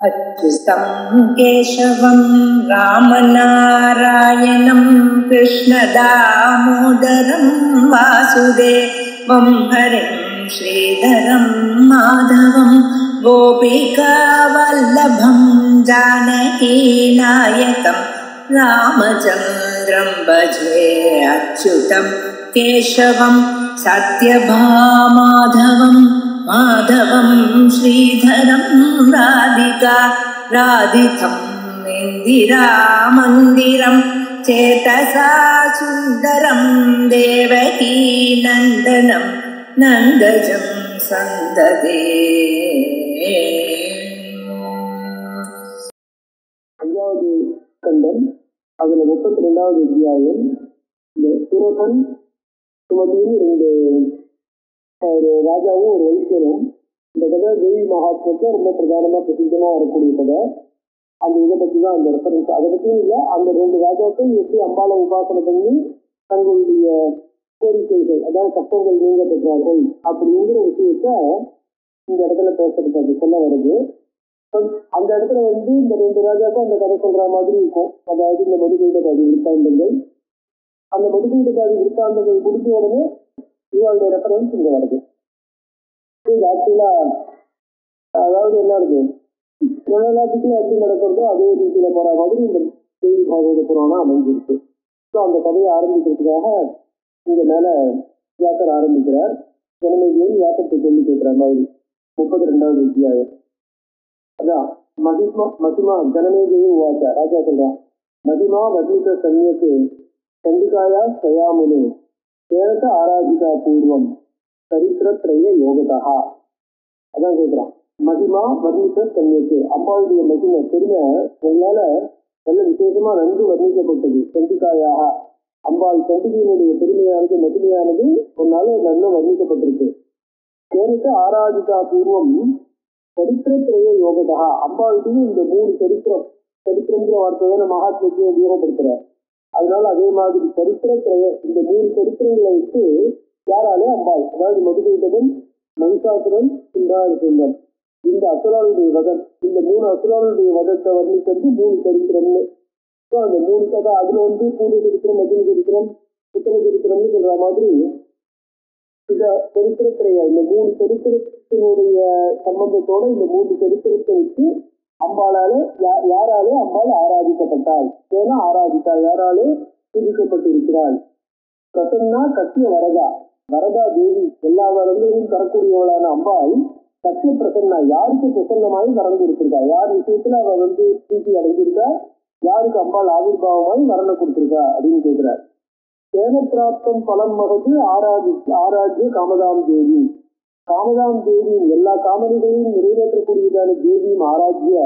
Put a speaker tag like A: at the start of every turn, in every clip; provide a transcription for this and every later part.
A: अच्युतं केशवं रामनारायणं कृष्णदामोदरं वासुदेवं हरिं श्रीधरं माधवं गोपिकावल्लभं जानकीनायकं रामचन्द्रं भजे। अच्युतं केशवं सत्यभामाधवं माधवं श्रीधरं राधिका राधितं इन्दिरामन्दिरं चेतसा सुन्दरं देवकी नन्दनं नन्दजं सन्ददे।
B: அஞ்சாவது கண்டம், அதுல 32வது அத்தியாயம். இந்த சுரகன் சுமதியும் ரெண்டு ஒரு ராஜாவும் ஒரு வைத்தியனும். இந்த கதை தேவி மகாத்மத்துல ரொம்ப பிரதானமா பிரசித்தமா வரக்கூடிய கதை. அந்த இதை பத்தி தான் அந்த ரெஃபரன்ஸ். அதை பத்தியும் இல்லை, அந்த ரெண்டு ராஜாக்கள் எப்படி அம்பாளை உபாசனை பண்ணி தங்களுடைய கோரிக்கைகள், அதாவது கஷ்டங்கள் நீங்க பெற்றார்கள் அப்படிங்கிற விஷயத்த இந்த இடத்துல பேசுறது அது சொல்ல வருது. அந்த இடத்துல இந்த ரெண்டு ராஜாக்கும் அந்த கதை சொல்ற மாதிரி இருக்கும். அதாவது இந்த மதுகைத பாதி விற்த்தாந்தங்கள், அந்த மதுகைத பாதி விற்த்தாந்தங்கள் முடிஞ்ச உடனே இவளுடைய ரெஃபரன்ஸ் இங்க வருது. இது ஆக்சுவலா அதாவது என்ன இருக்கு, எல்லாத்துக்கும் எப்படி நடக்கிறதோ அதே ரீதியில போற மாதிரி இந்த தேவி பாகவத புராணம் அமைஞ்சிருக்கு. ஸோ அந்த கதையை ஆரம்பிக்கிறதுக்காக இங்க மேல வியாக்கர் ஆரம்பிக்கிறார். ஜனமேஜியை வியாக்கத்தை சொல்லி கேட்கிற மாதிரி 32வது அத்தியாயம். அதான் மகிமா ஜனமேஜியை உவாச்ச. ராஜா சொல்றான், மகிமா வர்ணித சன்னியத்து சண்டிகாயா ஸ்வயாமுனே கேரக ஆராதிகா பூர்வம் சரித்திரத்ரய யோகதா. அதான் கேட்கிறான். மகிமா வர்ணித சன்னியத்து, அம்பாளுடைய மகிமை பெருமை உங்களால நல்ல விசேஷமா நன்கு வர்ணிக்கப்பட்டது. சண்டிகாயாக அம்பாள் சண்டிகையினுடைய பெருமையானது மகிமையானது உன்னால நல்ல வர்ணிக்கப்பட்டிருக்கு. கேரக ஆராதிகா பூர்வம் சரித்திரத்ரய யோகதா. அம்பாளுக்கு இந்த 3 சரித்திரங்கிற வார்த்தை தான் மகாத்மத்தையும் உபயோகப்படுத்துற. அதனால அதே மாதிரி சரித்திரத்ரய இந்த 3 சரித்திரங்களை வச்சு யாராலே அம்பாள், அதாவது மதுகைதவன், மகிஷாசுரன், சுந்தரம், இந்த அசுராளுடைய வதம், இந்த 3 அசுராளுடைய வதத்தை வர்ணிக்கிறது 3 சரித்திரம்னு. ஸோ அந்த 3 கதை அதுல பூர்வ சரித்திரம், மத்திய சரித்திரம், உத்தர சரித்திரம்னு சொல்ற மாதிரி இந்த சரித்திரத்திரைய இந்த 3 சரித்திரத்தினுடைய சம்பந்தத்தோட இந்த 3 சரித்திரத்தை வச்சு அம்பாளால யாராலே அம்பாள் ஆராதிக்கப்பட்டாள், ஏன்னா ஆராதித்தா யாராலே பூஜிக்கப்பட்டிருக்கிறாள். பிரசன்னா கத்திய வரதா, வரதா தேவி எல்லா வரங்களையும் தரக்கூடியவளான அம்பாள் சத்திய பிரசன்னா, யாருக்கு பிரசன்னமாய் வறந்து இருந்திருக்கா, யார் விஷயத்துல அவ பிரீத்தி அடைஞ்சிருக்கா, யாருக்கு அம்பாள் ஆவிர்வாவமாய் மரணம் கொடுத்திருக்கா அப்படின்னு கேட்கிறார். தேன பிராப்தம் பலம் மகது ஆராஜ்ய காமதாம் தேவி, காமதாம் தேவியின் எல்லா காமனிகளையும் நிறைவேற்றக்கூடியதான தேவியும் ஆராஜ்ய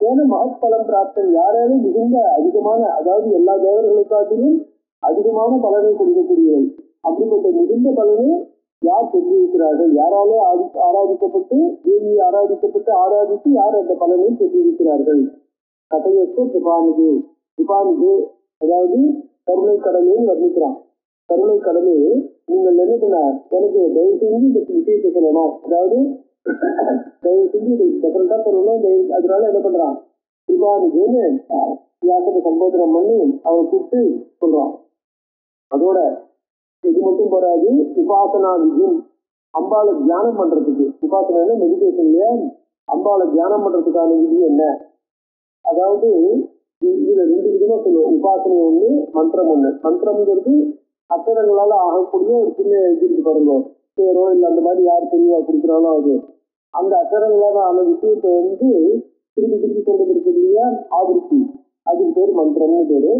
B: தேன மகத்பலம் பிராப்தம், யாராலும் மிகுந்த அதிகமான, அதாவது எல்லா தேவர்களுக்காட்டிலும் அதிகமான பலனை கொடுக்கக்கூடியவள். அப்படிப்பட்ட மிகுந்த பலனை யார் பெற்றிருக்கிறார்கள், யாராலே ஆராதிக்கப்பட்டு தேவியை ஆராதித்து யார் அந்த பலனை பெற்றிருக்கிறார்கள். கதையற்கு கிருபானிகே, அதாவது கருணை கடலேன்னு வர்ணிக்கிறான். கருணை கடலே நீங்கள் என்ன பண்ண, எனக்கு தயவு செஞ்சு இந்த விஷயத்தை சொல்லணும், அதாவது தயவு செஞ்சு இதை டெஃபரெண்டா சொல்லணும், அதனால என்ன பண்றான், கிருபானிகேன்னு வியாசத்தை சம்போதனம் பண்ணி அவரை கூப்பிட்டு சொல்றான். அதோட இது மட்டும் போறாது, உபாசனா விதியும் அம்பாளை தியானம் பண்றதுக்கு, உபாசனை மெடிடேஷன்ல அம்பாளை தியானம் பண்றதுக்கான விதி என்ன, அதாவது இதுல 2 விதமா சொல்லுவோம். உபாசனை ஒண்ணு, மந்திரம் ஒண்ணு. மந்திரம்ங்கிறது அச்சரங்களால ஆகக்கூடிய ஒரு சின்ன இது இருக்கு பாருங்க, பேரோ இல்லை அந்த மாதிரி யார் தெளிவா கொடுக்குறாலும் அது அந்த அச்சரங்களால ஆன விஷயத்தை திருப்பி சொல்றது இருக்கு இல்லையா, ஆவருத்தி, அதுக்கு பேர் மந்திரம்னு பேரு.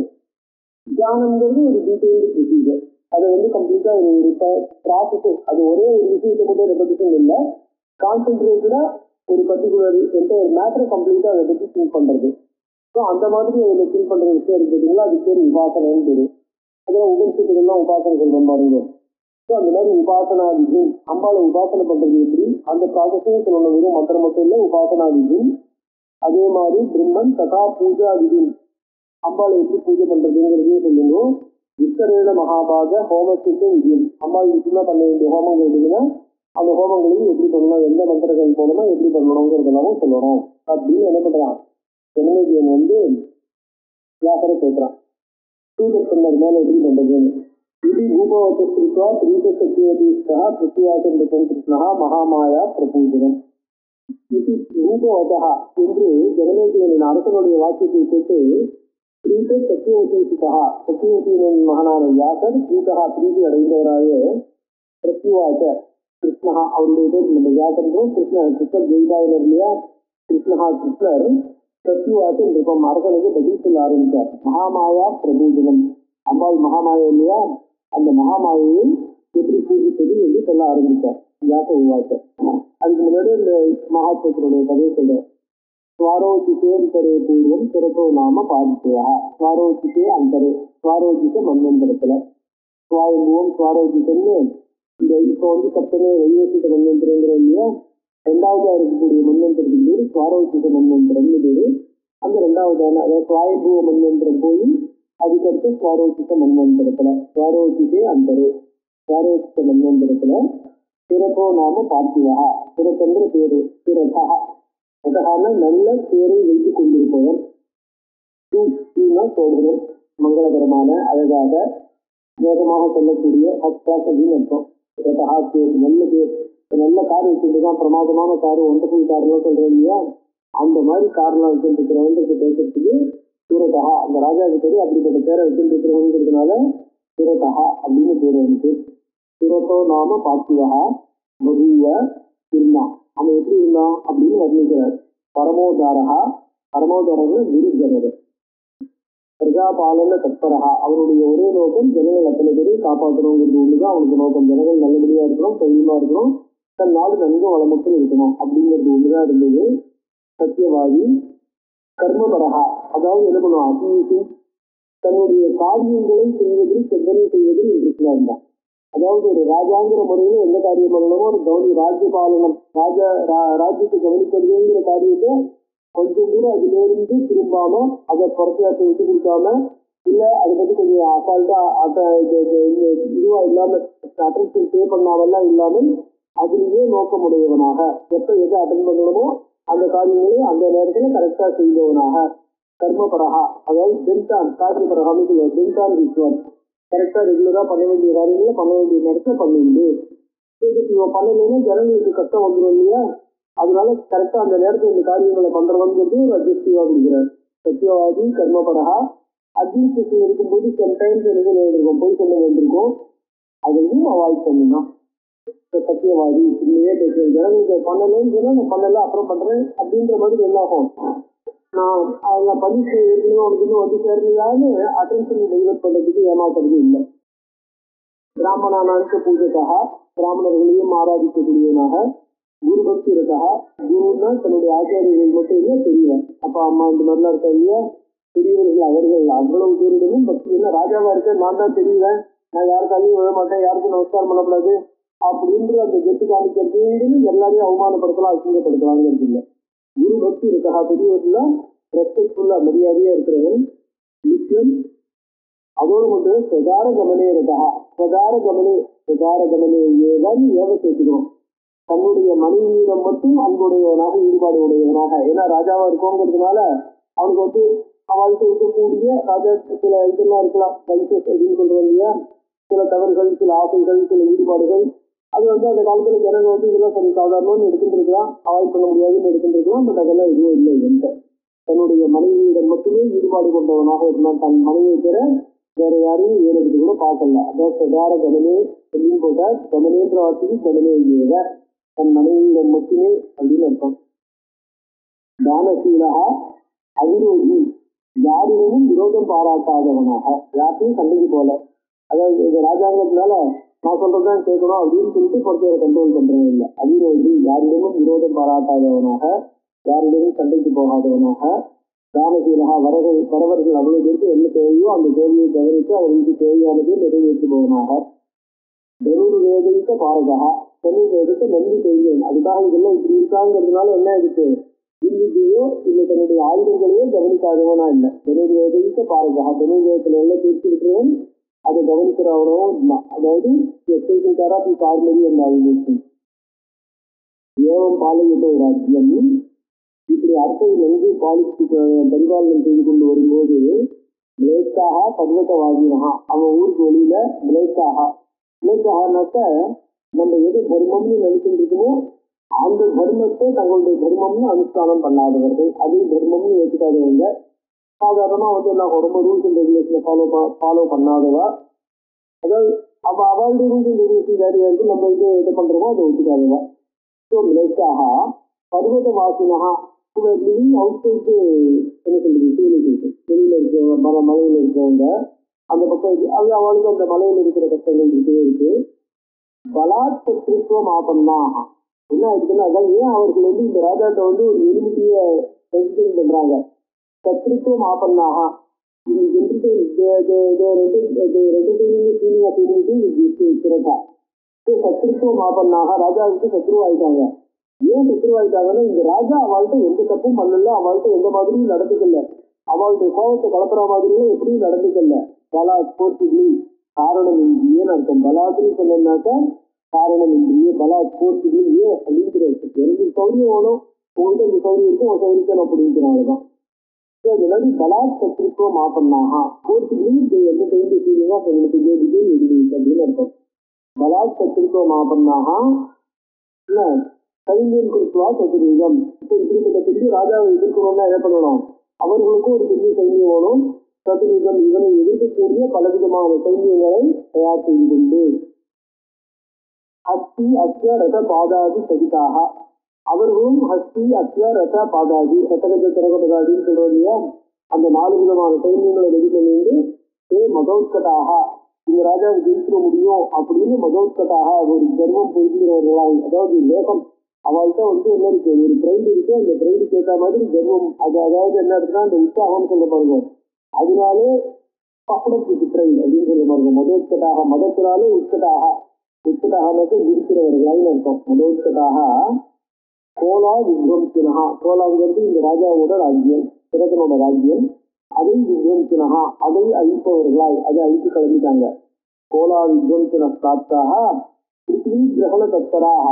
B: தியானம்ங்கிறது ஒரு டீட்டெயில்டு ப்ரொசீஜர், அதை கம்ப்ளீட்டா ஒரு ப்ராசஸ். அது ஒரே ஒரு விஷயத்தை மட்டும் ரெப்படிஷன் இல்லை, கான்சென்ட்ரேட்டடா ஒரு பர்டிகுலர் என்டையர் மேட்டரை கம்ப்ளீட்டா அதை பற்றி திங்க் பண்றது. ஸோ அந்த மாதிரி அதில் திங்க் பண்ற விஷயம் இருக்குதுங்களா, அது பேர் உபாசனைன்னு பேரு. அதெல்லாம் உபனிஷத்துக்கெல்லாம் உபாசனை சொல்றோம் பாருங்க. ஸோ அந்த மாதிரி உபாசனா விதி, அம்பாளை உபாசனை பண்றது எப்படி அந்த ப்ராசஸையும் சொல்லணும். வெறும் மந்திரம் மட்டும் இல்லை, உபாசனா விதி. அதே மாதிரி பிரம்மன் ததா பூஜா விதி, அம்பாளை எப்படி பூஜை பண்றதுங்கிறதையும் சொல்லணும். விஸ்தரேன மகாபாக ஹோமத்துக்கு விதியும், அம்பாள் விஷயமா பண்ண வேண்டிய ஹோமம் கேட்டீங்கன்னா அந்த ஹோமங்களையும் எப்படி பண்ணணும், எந்த மந்திரங்கள் போகணுமோ எப்படி பண்ணணுங்கிறதெல்லாம் சொல்லணும் அப்படின்னு என்ன பண்றான் ஜனமேஜயன் வியாசரை கேட்கிறான். சூதர் சொன்னது மேல எப்படி பண்றதுன்னு. இது பூபவத்திருக்கா திரீச சத்தியவதீஷ்டா பிருத்திவாசன் கிருஷ்ணா மகாமாயா பிரபூஜனம் இது ரூபவதா என்று ஜனமேஜயனின் அரசனுடைய வாக்கியத்தை கேட்டு பிரீத சத்தியவதீஷிகா சத்தியவதியின் மகனான வியாசர் பிரீதி அடைந்தவராய பிரத்யுவாச கிருஷ்ணா அவருடைய பேர் நம்ம வியாசரும் கிருஷ்ணர் ஜெயிதாயினர் இல்லையா, கிருஷ்ணர் பிரத்யுவாச இருக்கும் அரசனுக்கு பதில் சொல்ல ஆரம்பித்தார். மகாமாயா பிரபூஜனம், அம்பாள் மகாமாயா இல்லையா, அந்த மகாமாயையை எப்படி பூஜிப்பது என்று சொல்ல ஆரம்பித்தார் வியாச உவாச. அதுக்கு முன்னாடி இந்த மகாத்மத்தினுடைய கதையை சொல்ற. ஸ்வாரோச்சித்தே அந்தரே பூர்வம் சுரத்தோ நாம பாதித்தையா, ஸ்வாரோச்சித்தே அந்தரே, ஸ்வாரோச்சித்த மன்வந்தரத்துல சுவாயம்புவம் ஸ்வாரோச்சித்தன்னு இந்த இப்போ சப்தமே வைவசித்த மன்வந்திரங்கிறோம் இல்லையா, ரெண்டாவதா இருக்கக்கூடிய மன்வந்திரத்துக்கு பேரு ஸ்வாரோச்சித்த மன்வந்திரம்னு பேரு. அந்த ரெண்டாவதான அதாவது சுவாயம்புவ மன்வந்திரம் போய் அதுக்கடுத்து ஸ்வாரோச்சித்த மன்வந்திரத்துல ஸ்வாரோச்சித்தே அந்தரே ஸ்வாரோச்சித்த மன்வந்திரத்துல சிறப்போ நாம பார்த்திவா, சிறப்பென்ற பேரு சிறகா, அதனால நல்ல பேரை வைத்துக் கொண்டிருப்பவர். சோதனம் மங்களகரமான அழகாக வேகமாக செல்லக்கூடிய அப்படின்னு அர்த்தம். நல்ல பேர், நல்ல கார் வச்சுருக்கான், பிரமாதமான காரு, ஒன்றபுல் கார்லாம் சொல்றேன் இல்லையா, அந்த மாதிரி கார்லாம் வச்சுருக்கிறவங்களுக்கு பேசுறதுக்கு சூரதா, அந்த ராஜாவுக்கு பேரு அப்படிப்பட்ட பேரை வச்சுருக்கிறவங்கிறதுனால சூரதா அப்படின்னு பேர் வந்துச்சு. சுரத்தோ நாம பாத்தியா பகுவ இருந்தான், அவன் எப்படி இருந்தான் அப்படின்னு வர்ணிக்கிறார். பரமோதாரகா, பரமோதாரகர் குருஜனர், பிரஜாபாலன தற்பரகா, அவனுடைய ஒரே நோக்கம் ஜனங்கள் அத்தனை பேரையும் காப்பாற்றணுங்கிறது ஒண்ணுதான் அவனுக்கு நோக்கம். ஜனங்கள் நல்லபடியா இருக்கணும், தொழிலா இருக்கணும், தன் நாடு நன்கு வளமுற்று இருக்கணும் அப்படிங்கிறது ஒண்ணுதான் இருந்தது. சத்தியவாதி, கர்மபரகா, அதாவது என்ன பண்ணுவான், அபியூசி, தன்னுடைய காரியங்களை செய்வதில் செவ்வனை செய்வதில் இன்ட்ரெஸ்டா இருந்தான். அதாவது ஒரு ராஜாங்கிற முறையில எந்த காரியம் பண்ணணுமோ ஒரு ராஜ்யபாலனம், ராஜ்யத்தை கவனிக்கிறதுங்கிற காரியத்தை கொஞ்சம் கூட அதிலிருந்து திரும்பாம, அதை புறத்தையாற்ற விட்டு கொடுக்காம, இல்ல அதை பத்தி கொஞ்சம் அசால்ட்டா இதுவா இல்லாம அட்டென்ஷன் பே பண்ணாமல்லாம் இல்லாமல் அதிலேயே நோக்கமுடையவனாக, எப்ப எதை அட்டன் பண்ணணுமோ அந்த காரியங்களை அந்த நேரத்துல கரெக்டா செய்தவனாக. கர்மபரகா, அதாவது பென்டான், காரியபரகான்னு சொல்லுவாங்க, பென்டான் விஸ்வம், கரெக்டா ரெகுலரா பண்ண வேண்டிய காரியங்களை பண்ண வேண்டிய நேரத்துல பண்ணிண்டு. இவன் பண்ணலைன்னா ஜனங்களுக்கு கஷ்டம் வந்துடும் இல்லையா, அதனால கரெக்டா அந்த நேரத்துல இந்த காரியங்களை பண்றவங்கிறது ஒரு அட்ஜஸ்டிவா கொடுக்குறாரு. சத்தியவாதி, கர்மபரகா, அட்மினிஸ்ட்ரேஷன் இருக்கும்போது சம்டைம்ஸ் எனக்கு போய் சொல்ல வேண்டியிருக்கும், அதையும் அவாய்ட் பண்ணணும். சத்தியவாதி இல்லையே ஜனங்களுக்கு பண்ணலன்னு சொன்னா நான் பண்ணல அப்புறம் பண்றேன் அப்படின்ற மாதிரி என்ன ஆகும், நான் அதில் பரிசு ஏற்கனவே அவனுக்கு இன்னும் வந்து சேர்ந்ததான்னு அட்டென்ஷன் டைவர்ட் பண்றதுக்கு ஏமாத்துறது இல்லை. பிராமணானாக்க பூஜைக்காக, பிராமணர்களையும் ஆராதிக்கக்கூடியவனாக, குரு பக்தி இருக்காக, குருன்னா தன்னுடைய ஆச்சாரியர்கள் மட்டும் இல்லை, பெரியவன் அப்பா அம்மா இந்த மாதிரிலாம் இருக்கா இல்லையா, பெரியவர்கள் அவர்கள் அவ்வளவு பேரிடமும் பக்தி. என்ன ராஜாவா இருக்கேன், நான் தான் தெரியவேன், நான் யாருக்காலையும் விழ மாட்டேன், யாருக்கும் நமஸ்காரம் பண்ணக்கூடாது அப்படின்ற அந்த கெட்டு காமிக்கிறது எல்லாரையும் அவமானப்படுத்தலாம், அசிங்கப்படுத்தலாம்னு இல்லை. குரு பக்தி இருக்கா, பெரியவர்கள் ரெஸ்பெக்ட்ஃபுல்லா மரியாதையா இருக்கிறவன் நிச்சயம். அதோடு மட்டும் சதார கமனே இருக்கா, சதார கமனே ஏதான் ஏவ சேர்த்துக்கணும், தன்னுடைய மனைவியிடம் மட்டும் அன்புடையவனாக, ஈடுபாடு உடையவனாக. ஏன்னா ராஜாவா இருக்கோங்கிறதுனால அவனுக்கு வந்து அவளுக்கு இருக்கக்கூடிய ராஜா சில இதெல்லாம் இருக்கலாம், வைசஸ் அப்படின்னு சொல்றோம் இல்லையா, சில தவறுகள், சில ஆசைகள், சில ஈடுபாடுகள், அது வந்து அந்த காலத்துல ஜனங்க வந்து இதெல்லாம் கொஞ்சம் சாதாரணம்னு எடுத்துருக்கலாம், அவாய்ட் பண்ண முடியாதுன்னு எடுத்துருக்கலாம். பட் அதெல்லாம் எதுவும் இல்லை. எந்த தன்னுடைய மனைவியிடம் மட்டுமே ஈடுபாடு கொண்டவனாக இருந்தான். தன் மனைவியை பெற வேற யாரையும் ஏறதுக்கு கூட பார்க்கல. அதாவது சதார கமனே அப்படின்னு போட்டார், கமனேன்ற வார்த்தைக்கு கமனே ஏற, தன் மனைவியிடம் மட்டுமே அப்படின்னு அர்த்தம். தானசீலா, அவிரோதி, யாரிடமும் விரோதம் பாராட்டாதவனாக, யாருக்கும் சண்டைக்கு போல. அதாவது இந்த ராஜாங்கிறதுனால நான் சொல்றதுதான் கேட்கணும் அப்படின்னு சொல்லிட்டு பொறுத்தையை கண்ட்ரோல் பண்றது இல்லை. அவிரோதி, யாரிடமும் விரோதம் பாராட்டாதவனாக, யாரிடமும் சண்டைக்கு போகாதவனாக. தானசீலகா, வரவர்கள் அவ்வளவு பேருக்கு என்ன தேவையோ அந்த தேவையை கவனித்து அவர்களுக்கு தேவையானதை நிறைவேற்றுபவனாக. தனுர் வேதிக்க பாரகா, தனுர் வேதத்தை நன்றி செய்வேன், அதுக்காக இதெல்லாம் இப்படி இருக்காங்கிறதுனால என்ன இருக்கு, இல்லையோ இல்லை தன்னுடைய ஆயுதங்களையோ கவனிக்காதவனா இல்லை. தனுர் வேதிக்க பாரகா, தனுர் வேதத்துல எல்லாம் பேசி இருக்கிறவன் அதை கவனிக்கிறவனோ இல்லை. அதாவது எஸ்ஐசிங் care of is ordinary and ஆயுதேஷன், ஏவம் பாளையத்தை ராஜ்யம் இப்படி அர்த்தையிலிருந்து பரிபாலனம் செய்து கொண்டு வரும்போது மிளேச்சாக பர்வதவாதினா அவன் ஊருக்கு வெளியில மிளேச்சாகனாக்க நம்ம எது தர்மம்னு நினைச்சுட்டு இருக்கோமோ அந்த தர்மத்தை தங்களுடைய தர்மம்னு அனுஷ்டானம் பண்ணாதவர்கள், அதே தர்மம்னு ஏற்றுக்காதவங்க, சாதாரணமா எல்லாம் ரொம்ப ரூல்ஸ் அண்ட் ரெகுலேஷனை ஃபாலோ பண்ணாதவா, அதாவது அவளுடைய ரூல்ஸ் அண்ட் ரெகுலேஷன் வேலையா இருக்கு, நம்ம இது பண்றோமோ அதை ஒத்துக்காதவா. ஸோ மிளேச்சாக பர்வதவாசினா லிவிங் அவுட் சைடு என்ன சொல்றது வெளியில இருக்கிறவங்க, மலையில இருக்கிறவங்க அந்த பக்கம் அது அவளுக்கு அந்த மலையில இருக்கிற கஷ்டங்கள் இருக்கவே இருக்கு. பலாத் சத்ருத்துவம் ஆபன்னாக என்ன ஆயிடுச்சுன்னா, அதான் ஏன் அவர்கள் இந்த ராஜாட்ட ஒரு எலிமிட்டிய என்டர்டெயின் பண்றாங்க. சத்ருத்துவம் ஆபன்னாக சத்ருத்துவம் ஆபன்னாக ராஜாவுக்கு சத்ருவாயிட்டாங்க. ஏன் சத்ருவாயிட்டாங்கன்னா, இந்த ராஜா அவள்கிட்ட எந்த தப்பும் பண்ணல, அவள்கிட்ட எந்த மாதிரியும் நடந்துக்கல, அவளுடைய கோபத்தை கலப்புற மாதிரியும் எப்படியும் நடந்துக்கல. பலா ஸ்போர்ட்ஸ்லி காரணம் இன்றியே அர்த்தம். பலாத்ரி சொன்னாக்க காரணம் இன்றியே பலா ஸ்போர்ட்ஸ்லி ஏன் அப்படிங்கிற எனக்கு சௌரியம் வேணும், உங்கள்கிட்ட இந்த சௌரியம் இருக்கும், உன் சௌரியம் அப்படிங்கிறனாலதான். அதனால பலாத் சத்ருத்துவம் ஆபன்னாக ஸ்போர்ட்ஸ்லி என்டர்டெயின் ஃபீலிங்கா அப்படின்னு அர்த்தம். பலாத் சத்ருத்துவம் ஆபன்னாக இல்ல சைன்யம் கொடுத்துவா சதுரீகம். இப்போ இப்படிப்பட்ட பெரிய ராஜாவை எதிர்க்கணும்னா என்ன பண்ணணும், அவர்களுக்கும் ஒரு பெரிய சைன்யம் வேணும். சதுரீகம் இவனை எதிர்க்கக்கூடிய பலவிதமான சைன்யங்களை தயார் செய்து கொண்டு ஹஸ்தி அஸ்ய ரத பாதாதி சகிதாக அவர்களும் ஹஸ்தி அஸ்ய ரத பாதாதி ரத்தகஜ திரகபதாதின்னு சொல்றோம், அந்த 4 விதமான சைன்யங்களை ரெடி பண்ணிட்டு மகோத்கட்டாக இந்த ராஜாவை ஜெயிக்க முடியும் அப்படின்னு மகோத்கட்டாக ஒரு கர்வம் பொருந்துகிறவர்களாய், அதாவது வேகம் அவள்கிட்ட என்ன இருக்கு, ஒரு பிரைடு இருக்கு, அந்த பிரைடுக்கு ஏற்ற மாதிரி கர்வம், அதாவது என்ன இருக்குன்னா அந்த உற்சாகம்னு சொல்ல பாருங்க, அதனாலே பப்படத்துக்கு பிரைடு அப்படின்னு சொல்ல பாருங்க. மதோத்கட்டாக மதத்தினாலே உட்கட்டாக இருக்கிறவர்களாய் அர்த்தம். மதோத்கட்டாக கோலா வித்வம்சினஹா, கோலாங்கிறது இந்த ராஜாவோட ராஜ்யம், சிறகனோட ராஜ்யம், அதை வித்வம்சினஹா அதை அழிப்பவர்களாய், அதை அழித்து கலந்துட்டாங்க. கோலா வித்வம்சின பிராப்தாக பிருத்திவி கிரகண தத்தராக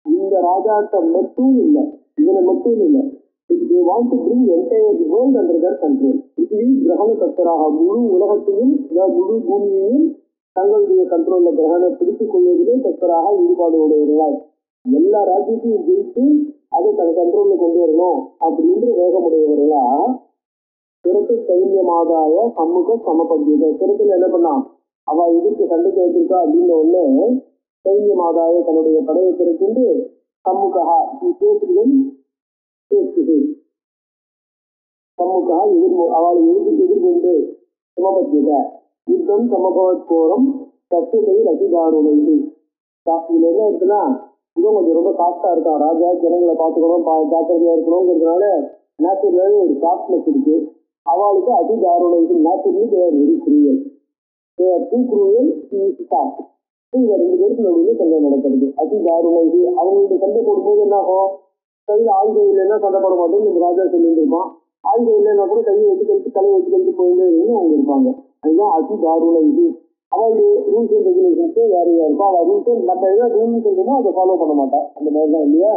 B: இந்த ராஜாட்ட மட்டும் இல்லை, இவனை மட்டும் இல்லை, they want to bring entire world under their control. பிருத்திவி கிரகண தத்தராக முழு உலகத்தையும் முழு பூமியையும் தங்களுடைய கண்ட்ரோல்ல கிரகண பிடித்துக் கொள்வதிலே தத்தராக ஈடுபாடு உடையவர்களாய் எல்லா ராஜ்யத்தையும் ஜெயித்து அதை தன் கண்ட்ரோல்ல கொண்டு வரணும் அப்படின்ற வேகமுடையவர்களா சிறப்பு சைன்யமாதாய சமூக சமபத்தியதை சிறத்துல என்ன பண்ணா அவ எதிர்த்து சண்டைக்கு வச்சிருக்கா அப்படின்ன உடனே சைன்யமாதாய தன்னுடைய படையை திறக்கின்று சமூகா சமூகா அவளை எதிர்கொண்டு சமபத்தியத யுத்தம் சமபவத் கோரம் சத்தியத்தை ரசிதாருணை. இதுல என்ன இருக்குன்னா, இவன் கொஞ்சம் ரொம்ப சாஃப்டா இருக்கான், ராஜா ஜனங்களை பார்த்துக்கணும் ஜாக்கிரதையா இருக்கணுங்கிறதுனால நேச்சுரலாவே ஒரு சாஃப்ட்னஸ் இருக்கு. அவளுக்கு அதிதாருணை naturally very cruel, too cruel soft. இவங்க 2 பேருக்கு நடுவில் சண்டை நடக்கிறது. அதிதாருணை அவங்களுக்கு சண்டை போடும்போது என்ன ஆகும், கையில் ஆயுதம் இல்லைன்னா சண்டை போட மாட்டேன்னு இந்த ராஜா சொல்லிட்டு இருப்பான், ஆயுதம் இல்லைன்னா கூட கையை வச்சு கழிச்சு தலையை வச்சு கழிச்சு போயிட்டு அவங்க இருப்பாங்க. அதுதான் அதிதாருணை. அவளுடைய ரூல்ஸ் அண்ட் ரெகுலேஷன்ஸே வேறையா இருக்கும். அவள் ரூல்ஸ் நம்ம எதாவது ரூல்ஸ் சொல்றோமோ அதை ஃபாலோ பண்ண மாட்டான், அந்த மாதிரிதான் இல்லையா.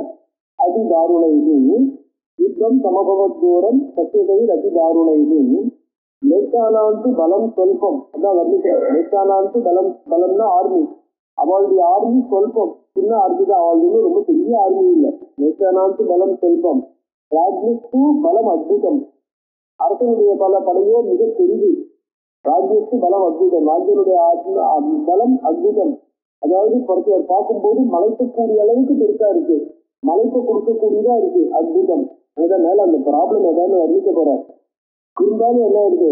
B: அதிதாருணை யுத்தம் சமபவத் தூரம் சத்தியதை அதிதாருணை. நேற்றானாந்து பலம் சொல்பம், அதான் வர்ணிக்கிறேன். நேற்றானாந்து பலம்னா ஆர்மி, அவளுடைய ஆர்மி சொல்பம், சின்ன ஆர்மி தான், அவளுடைய ரொம்ப பெரிய ஆர்மி இல்லை. நேற்றானாந்து பலம் சொல்பம் ராஜ்யத்து பலம் அத்புதம், அரசனுடைய பல படையோ மிக பெரிது. ராஜ்யத்து பலம் அத்புதம், ராஜ்யனுடைய பலம் அத்புதம், அதாவது பார்க்கும்போது மலைக்கக்கூடிய அளவுக்கு பெருசா இருக்கு, மலைக்கு கொடுக்கக்கூடியதா இருக்கு, அத்புதம். அதுதான் மேல அந்த ப்ராப்ளம் ஏதாவது வர்ணிக்க போற. இருந்தாலும் என்ன இருக்கு,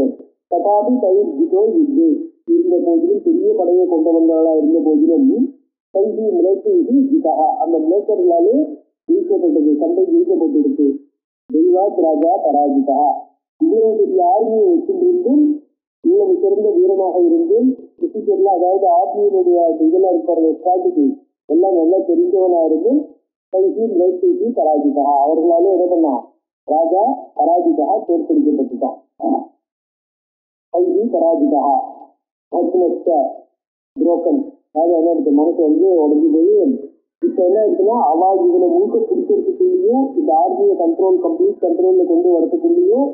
B: ததாபி தயிர் ஜிதோ யுத்தே இருந்த போதிலும், பெரிய படையை கொண்டு வந்தவளா இருந்த போதிலும் கைதி மிளைத்து இது ஜிதா அந்த மிளைக்கர்களாலே ஜெயிக்கப்பட்டது, சண்டை ஜெயிக்கப்பட்டிருக்கு. தெய்வாத் ராஜா பராஜிதா, இவ்வளவு பெரிய ஆர்மியை வச்சிருந்தும் இவ்வளவு சிறந்த வீரமாக இருந்தும் பிசிக்கல்ல, அதாவது ஆர்மியினுடைய இதெல்லாம் இருப்பாரு ஸ்ட்ராட்டஜி எல்லாம் நல்லா தெரிஞ்சவனா இருந்தும் கைதி மிளைத்து பராஜிதா அவர்களாலே என்ன பண்ணா ராஜா பராஜிதா தோற்கடிக்கப்பட்டுட்டான். கைதி பராஜிதா புரோக்கன், ராஜா என்ன இருக்கு மனசு உடஞ்சி போய் இப்ப என்ன இருக்குன்னா அவள் இவனை முழுக்க பிடிக்கிறதுக்குள்ளேயும் இந்த ஆர்மியை கம்ப்ளீட் கண்ட்ரோல்ல கொண்டு வரதுக்குள்ளேயும்